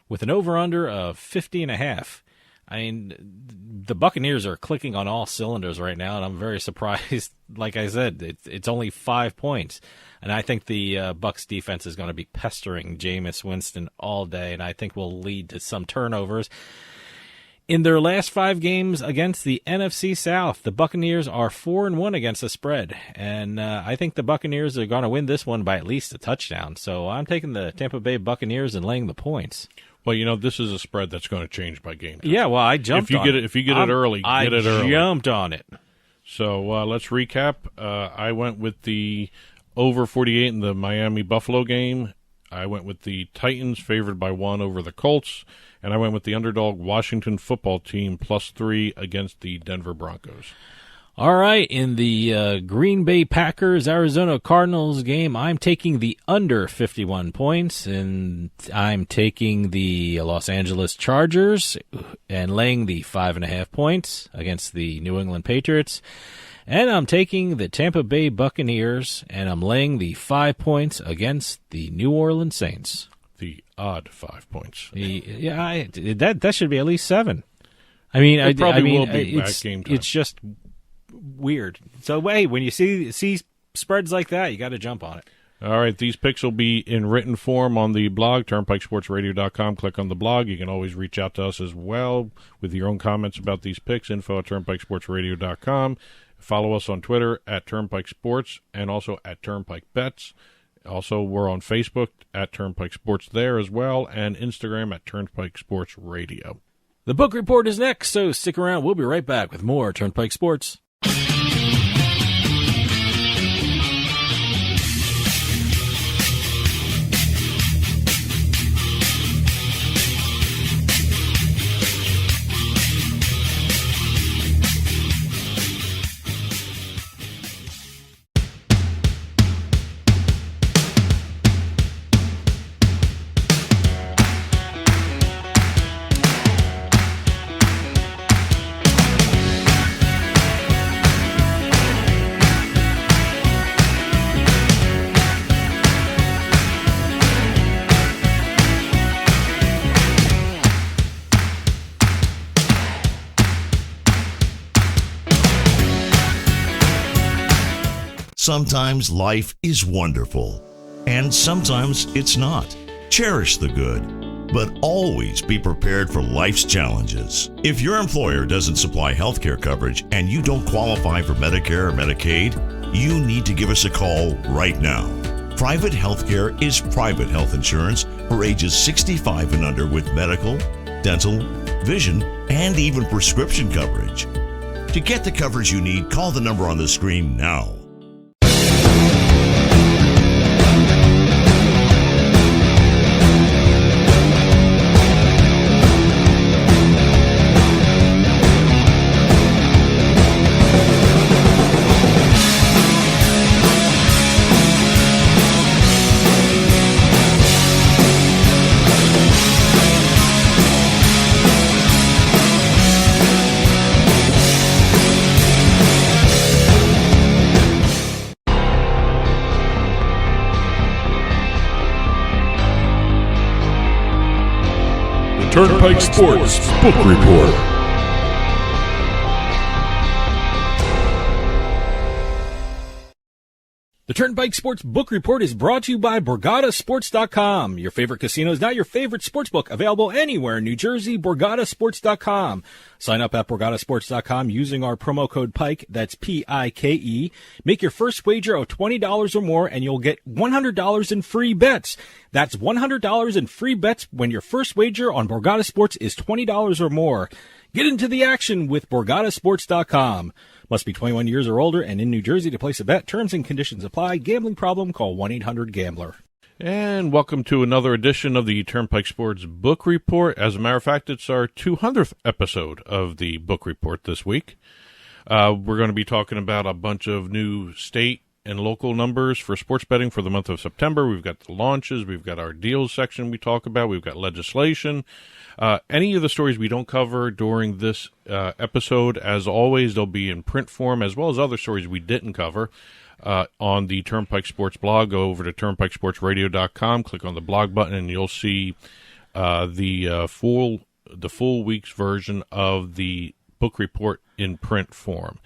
with an over-under of 50.5. I mean, the Buccaneers are clicking on all cylinders right now, and I'm very surprised. Like I said, it's only 5 points. And I think the Bucs defense is going to be pestering Jameis Winston all day, and I think will lead to some turnovers. In their last 5 games against the NFC South, the Buccaneers are 4-1 against the spread. And I think the Buccaneers are going to win this one by at least a touchdown. So I'm taking the Tampa Bay Buccaneers and laying the points. Well, this is a spread that's going to change by game time. Yeah, well, I jumped on it. If you get it early, get it early. I jumped on it. So let's recap. I went with the over 48 in the Miami-Buffalo game. I went with the Titans favored by 1 over the Colts. And I went with the underdog Washington football team +3 against the Denver Broncos. All right, in the Green Bay Packers-Arizona Cardinals game, I'm taking the under 51 points, and I'm taking the Los Angeles Chargers and laying the 5.5 points against the New England Patriots. And I'm taking the Tampa Bay Buccaneers, and I'm laying the 5 points against the New Orleans Saints. The odd 5 points. That should be at least 7. I mean, it probably will be back game time. It's just weird. So, hey, when you see spreads like that, you got to jump on it. All right, these picks will be in written form on the blog, turnpikesportsradio.com. Click on the blog. You can always reach out to us as well with your own comments about these picks, info@turnpikesportsradio.com. Follow us on Twitter @Turnpike Sports and also @Turnpike Bets. Also, we're on Facebook @Turnpike Sports there as well, and Instagram @Turnpike Sports Radio. The book report is next, so stick around. We'll be right back with more Turnpike Sports. Sometimes life is wonderful, and sometimes it's not. Cherish the good, but always be prepared for life's challenges. If your employer doesn't supply health care coverage and you don't qualify for Medicare or Medicaid, you need to give us a call right now. Private health care is private health insurance for ages 65 and under with medical, dental, vision, and even prescription coverage. To get the coverage you need, call the number on the screen now. Turnpike Sports Book Report. The Turnpike Sports Book Report is brought to you by BorgataSports.com. Your favorite casino is now your favorite sportsbook. Available anywhere in New Jersey, BorgataSports.com. Sign up at BorgataSports.com using our promo code PIKE, that's P-I-K-E. Make your first wager of $20 or more and you'll get $100 in free bets. That's $100 in free bets when your first wager on Borgata Sports is $20 or more. Get into the action with BorgataSports.com. Must be 21 years or older and in New Jersey to place a bet. Terms and conditions apply. Gambling problem? Call 1-800-GAMBLER. And welcome to another edition of the Turnpike Sports Book Report. As a matter of fact, it's our 200th episode of the Book Report this week. We're going to be talking about a bunch of new state and local numbers for sports betting for the month of September. We've got the launches. We've got our deals section we talk about. We've got legislation. Any of the stories we don't cover during this episode, as always, they'll be in print form, as well as other stories we didn't cover on the Turnpike Sports blog. Go over to turnpikesportsradio.com, click on the blog button, and you'll see the full week's version of the book report in print form.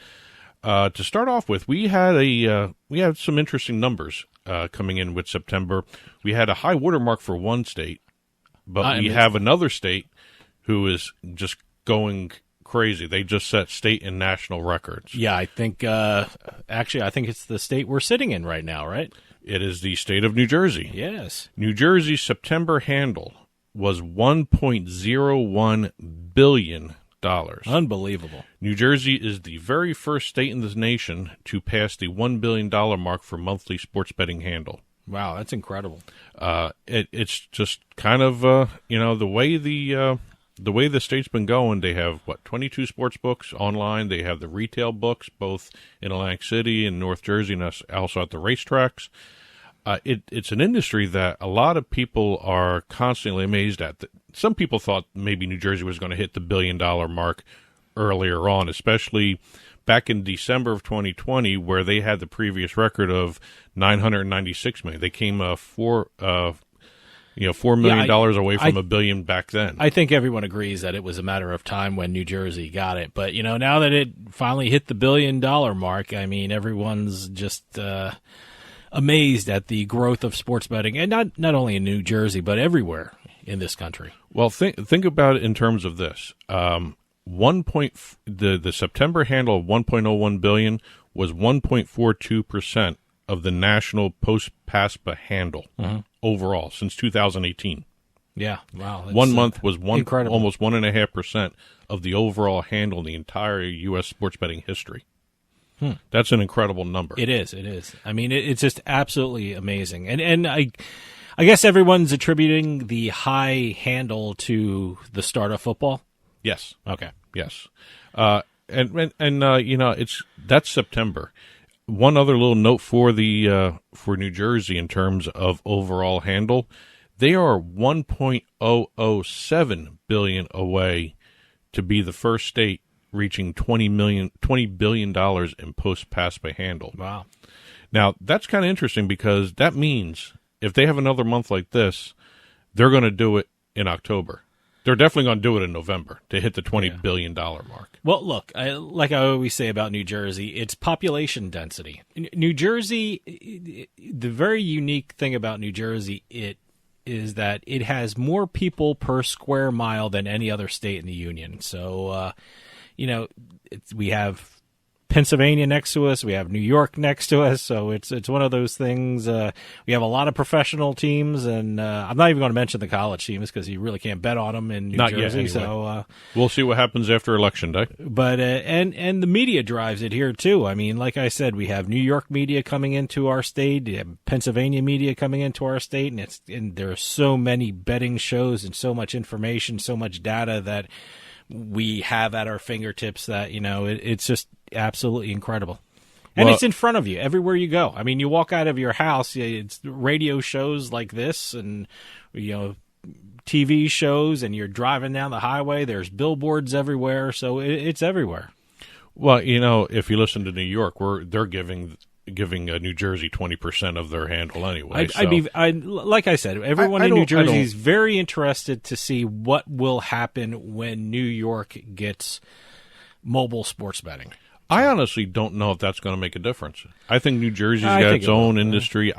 To start off with, we had some interesting numbers coming in with September. We had a high watermark for one state, but we have another state who is just going crazy. They just set state and national records. Yeah, I think I think it's the state we're sitting in right now, right? It is the state of New Jersey. Yes. New Jersey's September handle was $1.01 billion. Unbelievable. New Jersey is the very first state in this nation to pass the $1 billion mark for monthly sports betting handle. Wow, that's incredible. It's just kind of the way the state's been going. They have 22 sports books online. They have the retail books both in Atlantic City and North Jersey, and also at the racetracks. It's an industry that a lot of people are constantly amazed at. Some people thought maybe New Jersey was going to hit the $1 billion mark earlier on, especially back in December of 2020, where they had the previous record of $996 million. They came $4 million away from $1 billion back then. I think everyone agrees that it was a matter of time when New Jersey got it. But, now that it finally hit the $1 billion mark, I mean, everyone's just amazed at the growth of sports betting, and not only in New Jersey, but everywhere in this country. Well, think about it in terms of this. The September handle of $1.01 billion was 1.42% of the national post-PASPA handle overall since 2018. Yeah, wow. 1 month was incredible. Almost 1.5% of the overall handle in the entire U.S. sports betting history. That's an incredible number. It is. I mean, it's just absolutely amazing. And I guess everyone's attributing the high handle to the start of football. Yes. Okay. Yes. That's September. One other little note for New Jersey in terms of overall handle, they are $1.007 billion away to be the first state reaching $20 billion in post-PASPA handle. Wow. Now, that's kind of interesting because that means if they have another month like this, they're going to do it in October. They're definitely going to do it in November to hit the $20 billion mark. Well, look, like I always say about New Jersey, it's population density. New Jersey, the very unique thing about New Jersey, is that it has more people per square mile than any other state in the union. So, we have Pennsylvania next to us. We have New York next to us. So it's one of those things. We have a lot of professional teams, and I'm not even going to mention the college teams because you really can't bet on them in New Jersey. Yet, anyway. So we'll see what happens after Election Day. But and the media drives it here too. I mean, like I said, we have New York media coming into our state, we have Pennsylvania media coming into our state, and there are so many betting shows and so much information, so much data that we have at our fingertips that it's just absolutely incredible. And it's in front of you everywhere you go. I mean, you walk out of your house, it's radio shows like this and TV shows, and you're driving down the highway, there's billboards everywhere, so it's everywhere. Well, if you listen to New York, they're giving giving New Jersey 20% of their handle anyway. Like I said, everyone in New Jersey is very interested to see what will happen when New York gets mobile sports betting. I honestly don't know if that's going to make a difference. I think New Jersey's got its own industry.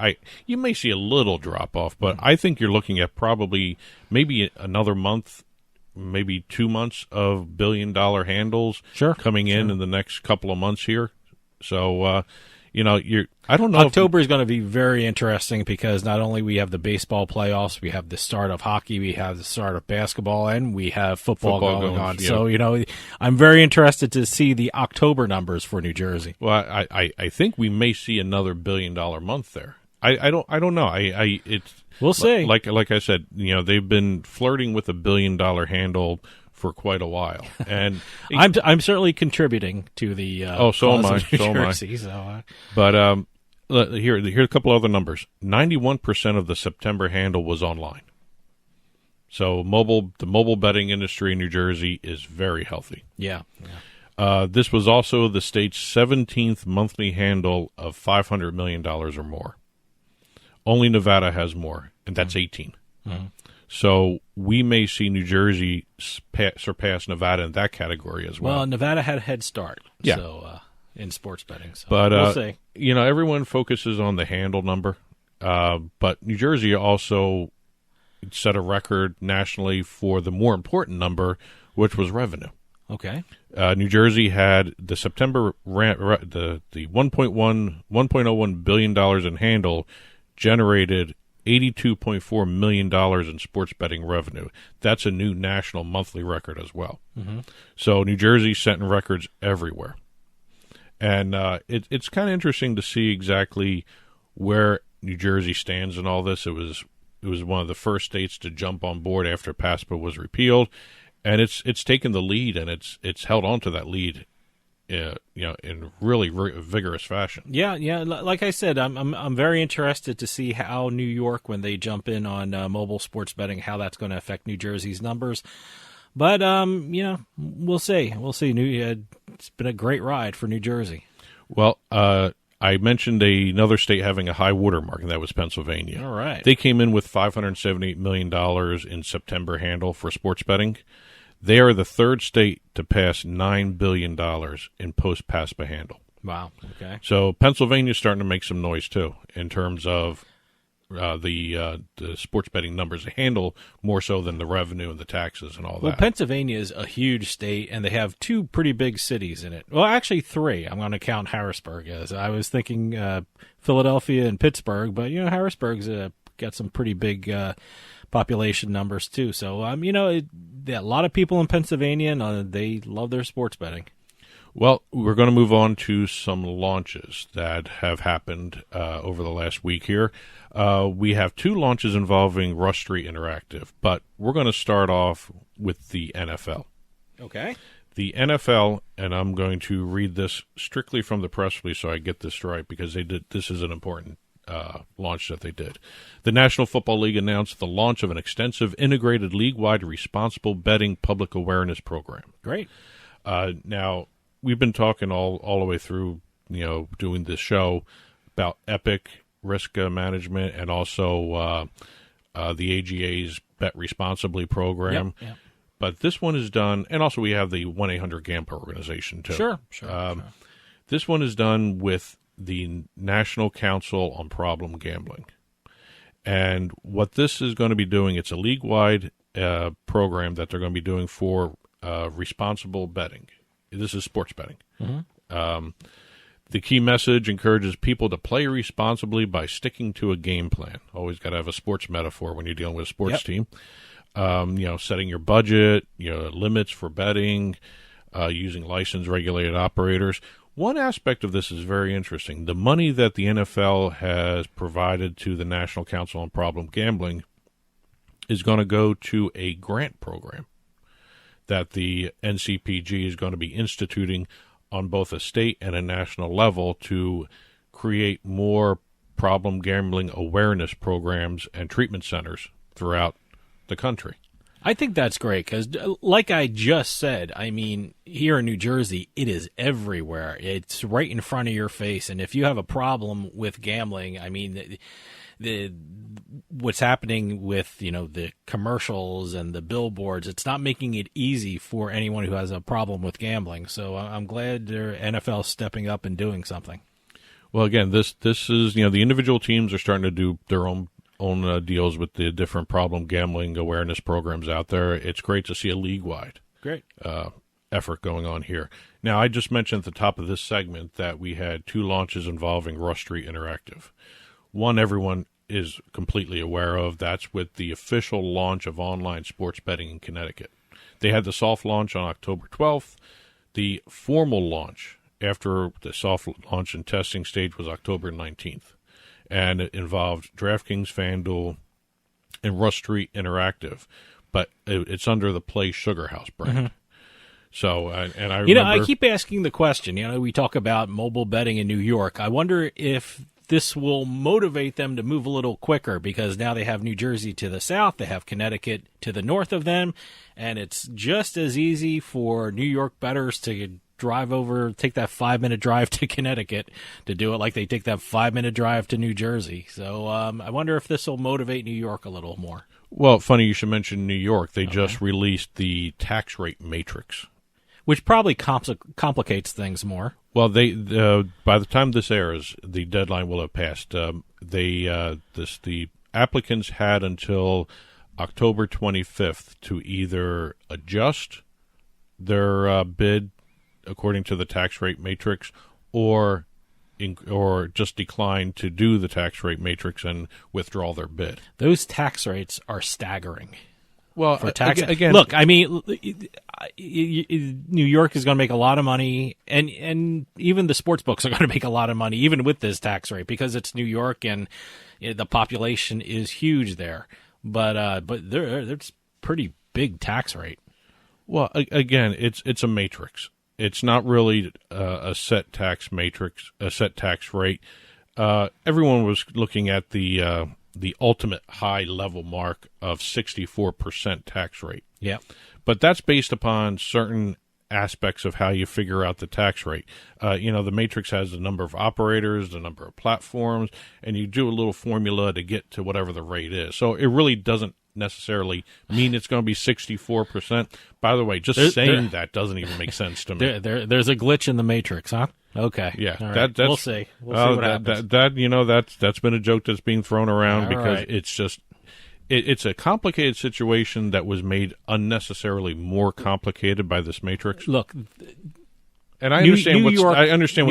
You may see a little drop-off, but I think you're looking at probably maybe another month, maybe 2 months of billion-dollar handles coming in the next couple of months here. So, I don't know. October is going to be very interesting because not only we have the baseball playoffs, we have the start of hockey, we have the start of basketball, and we have football going on. Yeah. So, I'm very interested to see the October numbers for New Jersey. Well, I think we may see another billion-dollar month there. I don't know. We'll see. Like I said, they've been flirting with a billion-dollar handle for quite a while, and I'm certainly contributing to the so am I. Jersey, But here are a couple other numbers. 91% of the September handle was online. So the mobile betting industry in New Jersey is very healthy. Yeah. This was also the state's 17th monthly handle of $500 million or more. Only Nevada has more, and that's 18. Mm-hmm. So we may see New Jersey surpass Nevada in that category as well. Well, Nevada had a head start in sports betting. So but, we'll see. Everyone focuses on the handle number, but New Jersey also set a record nationally for the more important number, which was revenue. Okay. New Jersey had the September the $1.01 billion in handle generated $82.4 million in sports betting revenue. That's a new national monthly record as well. Mm-hmm. So New Jersey's setting records everywhere. And it's kind of interesting to see exactly where New Jersey stands in all this. It was one of the first states to jump on board after PASPA was repealed, and it's taken the lead, and it's held on to that lead in really vigorous fashion. Yeah. Like I said, I'm very interested to see how New York, when they jump in on mobile sports betting, how that's going to affect New Jersey's numbers. But we'll see. It's been a great ride for New Jersey. Well, I mentioned another state having a high watermark, and that was Pennsylvania. All right. They came in with $578 million in September handle for sports betting. They are the third state to pass $9 billion in post-PASPA handle. Wow. Okay. So Pennsylvania's starting to make some noise, too, in terms of the sports betting numbers. They handle more so than the revenue and the taxes and all that. Well, Pennsylvania is a huge state, and they have two pretty big cities in it. Well, actually 3. I'm going to count Harrisburg as. I was thinking Philadelphia and Pittsburgh, but, Harrisburg's got some pretty big population numbers, too. So, a lot of people in Pennsylvania, and they love their sports betting. Well, we're going to move on to some launches that have happened over the last week here. We have 2 launches involving Rush Street Interactive, but we're going to start off with the NFL. Okay. The NFL, and I'm going to read this strictly from the press release so I get this right, because this is an important launch that they did. The National Football League announced the launch of an extensive integrated league-wide responsible betting public awareness program. Great. Now, we've been talking all the way through, doing this show about Epic risk management and also the AGA's Bet Responsibly program. Yep. But this one is done, and also we have the 1-800-GAMBLER organization, too. Sure. This one is done with the National Council on Problem Gambling. And what this is going to be doing, it's a league-wide program that they're going to be doing for responsible betting. This is sports betting. Mm-hmm. The key message encourages people to play responsibly by sticking to a game plan. Always got to have a sports metaphor when you're dealing with a sports team. Setting your budget, limits for betting, using licensed regulated operators. One aspect of this is very interesting. The money that the NFL has provided to the National Council on Problem Gambling is going to go to a grant program that the NCPG is going to be instituting on both a state and a national level to create more problem gambling awareness programs and treatment centers throughout the country. I think that's great because, like I just said, I mean, here in New Jersey, it is everywhere. It's right in front of your face, and if you have a problem with gambling, I mean, what's happening with the commercials and the billboards, it's not making it easy for anyone who has a problem with gambling. So I'm glad their NFL stepping up and doing something. Well, again, this is the individual teams are starting to do their own deals with the different problem gambling awareness programs out there. It's great to see a league-wide effort going on here. Now, I just mentioned at the top of this segment that we had 2 launches involving Rush Street Interactive. One everyone is completely aware of. That's with the official launch of online sports betting in Connecticut. They had the soft launch on October 12th. The formal launch after the soft launch and testing stage was October 19th. And it involved DraftKings, FanDuel, and Rush Street Interactive, but it's under the Play Sugar House brand. Mm-hmm. So, and I remember, I keep asking the question. We talk about mobile betting in New York. I wonder if this will motivate them to move a little quicker because now they have New Jersey to the south, they have Connecticut to the north of them, and it's just as easy for New York bettors to drive over, take that 5-minute drive to Connecticut to do it like they take that 5-minute drive to New Jersey. So I wonder if this will motivate New York a little more. Well, funny you should mention New York. They just released the tax rate matrix, which probably complicates things more. Well, they by the time this airs, the deadline will have passed. The applicants had until October 25th to either adjust their bid according to the tax rate matrix, or just decline to do the tax rate matrix and withdraw their bid. Those tax rates are staggering. Well, for tax again, look, I mean, New York is going to make a lot of money, and even the sports books are going to make a lot of money, even with this tax rate, because it's New York and the population is huge there. But there's pretty big tax rate. Well, again, it's a matrix. It's not really a set tax matrix, a set tax rate. Everyone was looking at the ultimate high level mark of 64% tax rate. Yeah. But that's based upon certain aspects of how you figure out the tax rate. The matrix has the number of operators, the number of platforms, and you do a little formula to get to whatever the rate is. So it really doesn't necessarily mean it's going to be 64%. By the way, just saying that doesn't even make sense to me. There's a glitch in the matrix, huh? Okay. Yeah. All right. We'll see. We'll see what happens. That's been a joke that's being thrown around because it's just it's a complicated situation that was made unnecessarily more complicated by this matrix. Look, and I understand what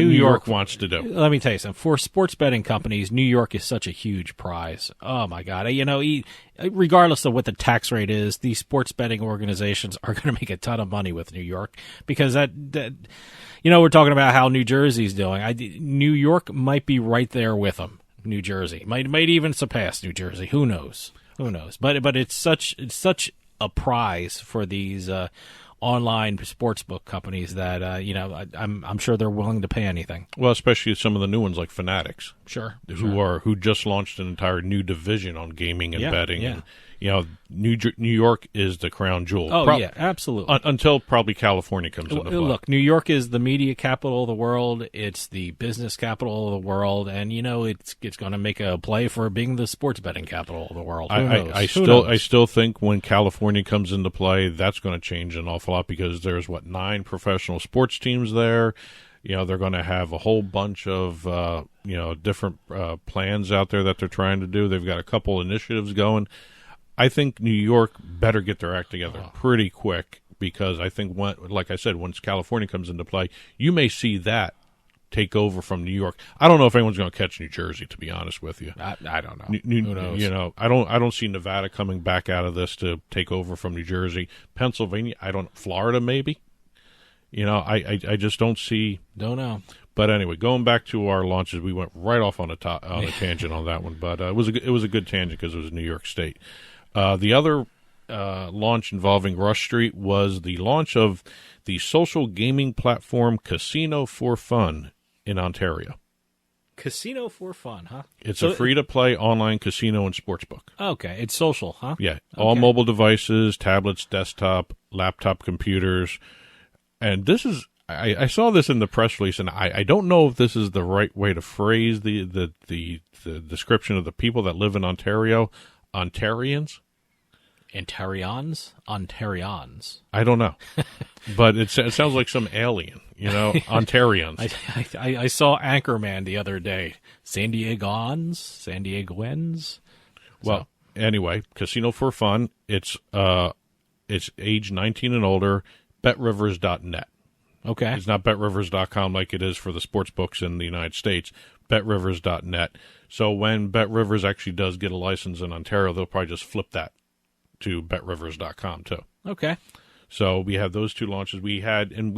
New York wants to do. Let me tell you something. For sports betting companies, New York is such a huge prize. Oh my God! Regardless of what the tax rate is, these sports betting organizations are going to make a ton of money with New York because that we're talking about how New Jersey's doing. New York might be right there with them. New Jersey might even surpass New Jersey. Who knows? But it's such a prize for these online sportsbook companies that I'm sure they're willing to pay anything. Well, especially some of the new ones like Fanatics, who just launched an entire new division on gaming and betting. Yeah. And, New York is the crown jewel. Oh, yeah, absolutely. Until probably California comes into play. Look, New York is the media capital of the world. It's the business capital of the world, and it's going to make a play for being the sports betting capital of the world. Who knows? I still think when California comes into play, that's going to change an awful lot because there's 9 professional sports teams there. They're going to have a whole bunch of different plans out there that they're trying to do. They've got a couple initiatives going. I think New York better get their act together pretty quick because I think, like I said, once California comes into play, you may see that take over from New York. I don't know if anyone's going to catch New Jersey, to be honest with you. I don't know. Who knows? I don't see Nevada coming back out of this to take over from New Jersey. Pennsylvania, Florida maybe. I just don't see. Don't know. But anyway, going back to our launches, we went right off on a tangent on that one. But it was a good tangent because it was New York State. The other launch involving Rush Street was the launch of the social gaming platform Casino for Fun in Ontario. Casino for fun, huh? It's a free-to-play online casino and sportsbook. Okay, it's social, huh? Yeah, all mobile devices, tablets, desktop, laptop computers. And this is, I saw this in the press release, and I don't know if this is the right way to phrase the description of the people that live in Ontario. Ontarians? Ontarians. I don't know. But it sounds like some alien, Ontarians. I saw Anchorman the other day. San Diegoans. Well, anyway, casino for fun. It's age 19 and older, betrivers.net. Okay. It's not betrivers.com like it is for the sports books in the United States. Betrivers.net. So when BetRivers actually does get a license in Ontario, they'll probably just flip that to betrivers.com too. Okay. So we have those two launches. We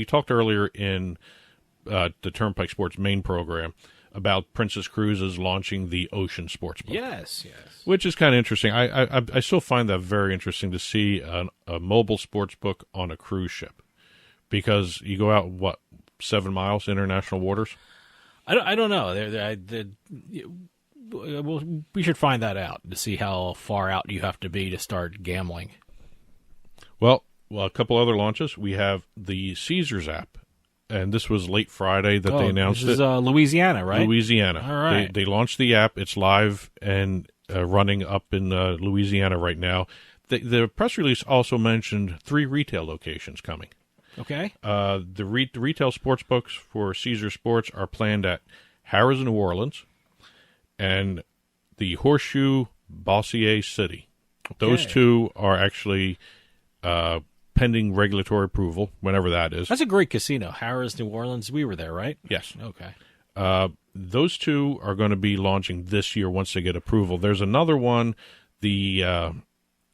talked earlier in the Turnpike Sports main program about Princess Cruises launching the Ocean Sportsbook. Yes. Which is kind of interesting. I still find that very interesting to see a mobile sportsbook on a cruise ship, because you go out 7 miles international waters. I don't know. We should find that out to see how far out you have to be to start gambling. Well, a couple other launches. We have the Caesars app, and this was late Friday that they announced it. This is Louisiana, right? Louisiana. All right. They launched the app. It's live and running up in Louisiana right now. The press release also mentioned 3 retail locations coming. Okay. The retail sports books for Caesar Sports are planned at Harrah's, New Orleans, and the Horseshoe, Bossier City. Those two are actually pending regulatory approval, whenever that is. That's a great casino. Harrah's, New Orleans. We were there, right? Yes. Okay. Those two are going to be launching this year once they get approval. There's another one, the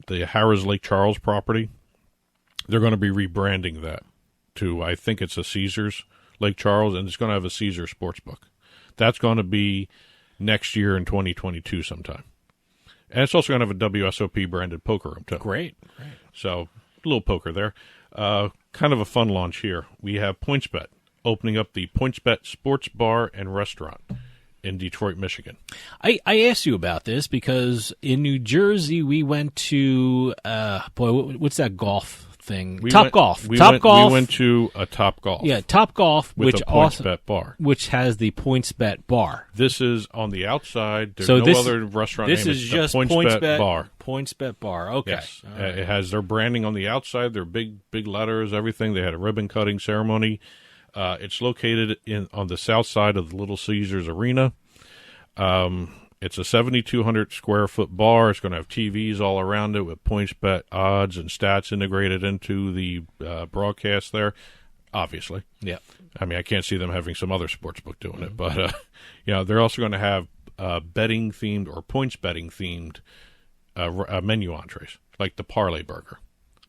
Harrah's Lake Charles property. They're going to be rebranding that to, I think it's a Caesars Lake Charles, and it's going to have a Caesar Sportsbook. That's going to be next year in 2022 sometime. And it's also going to have a WSOP branded poker room, too. Great. So, a little poker there. Kind of a fun launch here. We have PointsBet opening up the PointsBet Sports Bar and Restaurant in Detroit, Michigan. I asked you about this because in New Jersey we went to, what's that golf thing? Topgolf. We went to a Topgolf. Yeah, Topgolf, with which a PointsBet bar. Which has the PointsBet bar. This is on the outside. There's no other restaurant this name. Is it's just PointsBet bar. PointsBet bar. Okay. Yes. Right. It has their branding on the outside, their big letters, everything. They had a ribbon cutting ceremony. It's located on the south side of the Little Caesars Arena. It's a 7,200 square foot bar. It's going to have TVs all around it with PointsBet odds and stats integrated into the broadcast there. Obviously, yeah. I mean, I can't see them having some other sportsbook doing it, but they're also going to have betting themed or points betting themed menu entrees, like the Parlay Burger.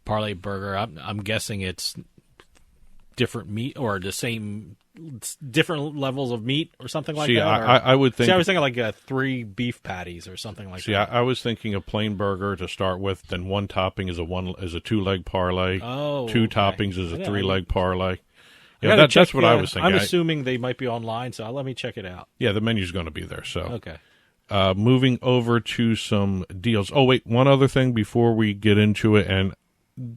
Parlay Burger. I'm guessing it's different meat or the same different levels of meat or something like that. I would think. See, I was thinking like 3 beef patties or something like that. I was thinking a plain burger to start with. Then one topping is a 2-leg parlay. Oh, 2 toppings is a 3-leg parlay. That's what I was thinking. I'm assuming they might be online, so let me check it out. Yeah, the menu's going to be there. So okay. Moving over to some deals. Oh wait, one other thing before we get into it, and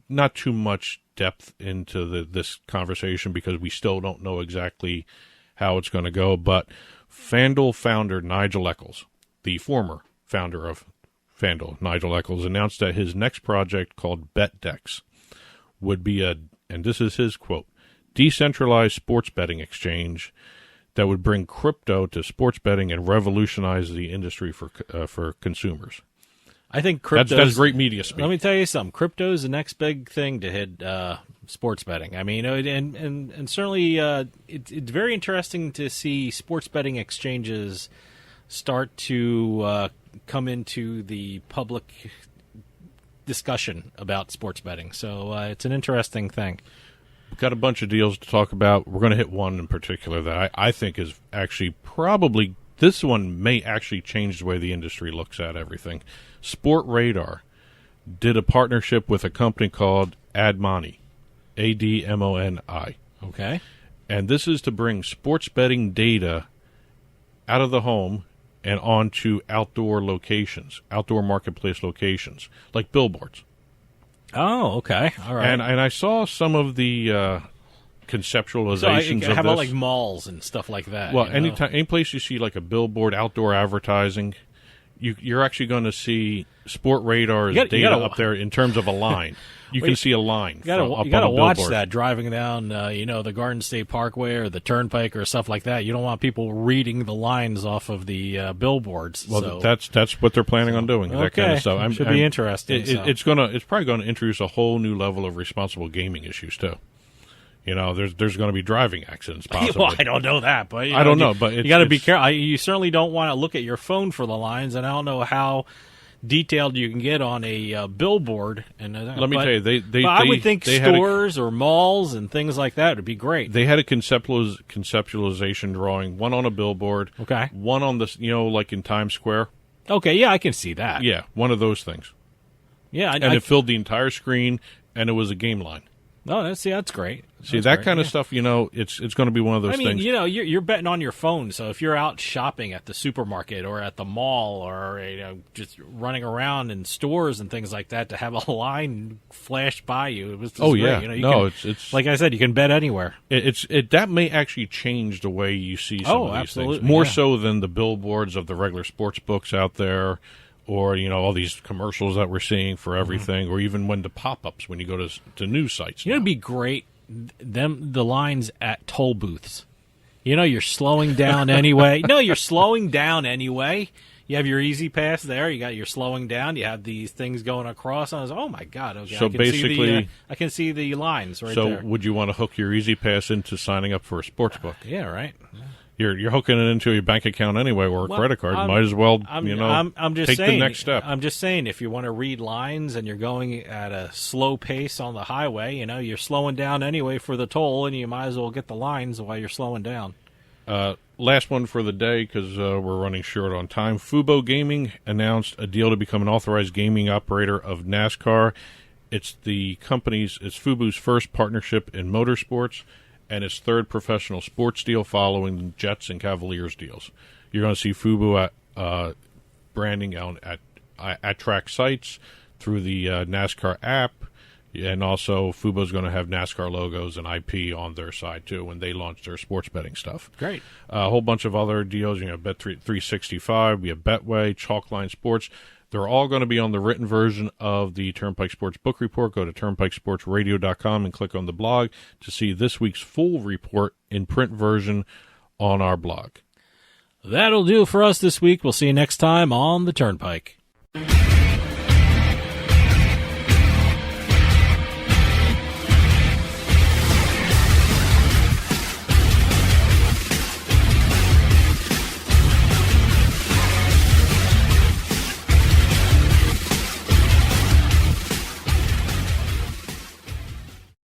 not too much depth into this conversation because we still don't know exactly how it's going to go, but FanDuel founder Nigel Eccles, the former founder of FanDuel, Nigel Eccles, announced that his next project called BetDex would be and this is his quote, decentralized sports betting exchange that would bring crypto to sports betting and revolutionize the industry for consumers. I think crypto. That's great media speak. Let me tell you something. Crypto is the next big thing to hit sports betting. I mean, and certainly it's very interesting to see sports betting exchanges start to come into the public discussion about sports betting. So it's an interesting thing. We've got a bunch of deals to talk about. We're going to hit one in particular that I think is actually probably. This one may actually change the way the industry looks at everything. Sport Radar did a partnership with a company called Admoni, ADMONI. Okay. And this is to bring sports betting data out of the home and onto outdoor locations, outdoor marketplace locations, like billboards. Oh, okay. All right. And I saw some of the conceptualizations how of about this. like malls and stuff like that? Well, any place you see like a billboard, outdoor advertising, you're actually going to see Sport Radar's data up there in terms of a line. You can see a line. You got to watch that driving down, the Garden State Parkway or the Turnpike or stuff like that. You don't want people reading the lines off of the billboards. Well, that's what they're planning on doing. That kind of stuff. Should be interesting. It's probably going to introduce a whole new level of responsible gaming issues too. There's going to be driving accidents possibly. Well, I don't know that, but I don't know. But you got to be careful. You certainly don't want to look at your phone for the lines, and I don't know how detailed you can get on a billboard. And let me tell you, I would think stores or malls and things like that would be great. They had a conceptualization drawing, one on a billboard, okay, one on the like in Times Square. Okay, yeah, I can see that. Yeah, one of those things. Yeah, it filled the entire screen, and it was a game line. No, that's great. That's that kind of stuff, it's going to be one of those things. You're betting on your phone. So if you're out shopping at the supermarket or at the mall or just running around in stores and things like that, to have a line flash by you, it was great. Yeah. It's like I said, you can bet anywhere. That may actually change the way you see some of these things more so than the billboards of the regular sports books out there. Or, all these commercials that we're seeing for everything, or even when the pop-ups when you go to news sites. It'd be great, the lines at toll booths. You're slowing down anyway. No, you're slowing down anyway. You have your Easy Pass there. You're slowing down. You have these things going across. I was, oh, my God. Okay, so basically, I can see the lines right there. So would you want to hook your Easy Pass into signing up for a sports book? Yeah, right. Yeah. You're hooking it into your bank account anyway, or a credit card. Might as well, I'm just take saying, the next step. I'm just saying, if you want to read lines and you're going at a slow pace on the highway, you're slowing down anyway for the toll, and you might as well get the lines while you're slowing down. Last one for the day, because we're running short on time. Fubo Gaming announced a deal to become an authorized gaming operator of NASCAR. It's Fubo's first partnership in motorsports, and its third professional sports deal following Jets and Cavaliers deals. You're going to see Fubo at branding at track sites through the NASCAR app, and also Fubo's going to have NASCAR logos and IP on their side too when they launch their sports betting stuff. Great. A whole bunch of other deals. Bet365, we have Betway, Chalkline Sports. They're all going to be on the written version of the Turnpike Sports Book Report. Go to turnpikesportsradio.com and click on the blog to see this week's full report in print version on our blog. That'll do for us this week. We'll see you next time on the Turnpike.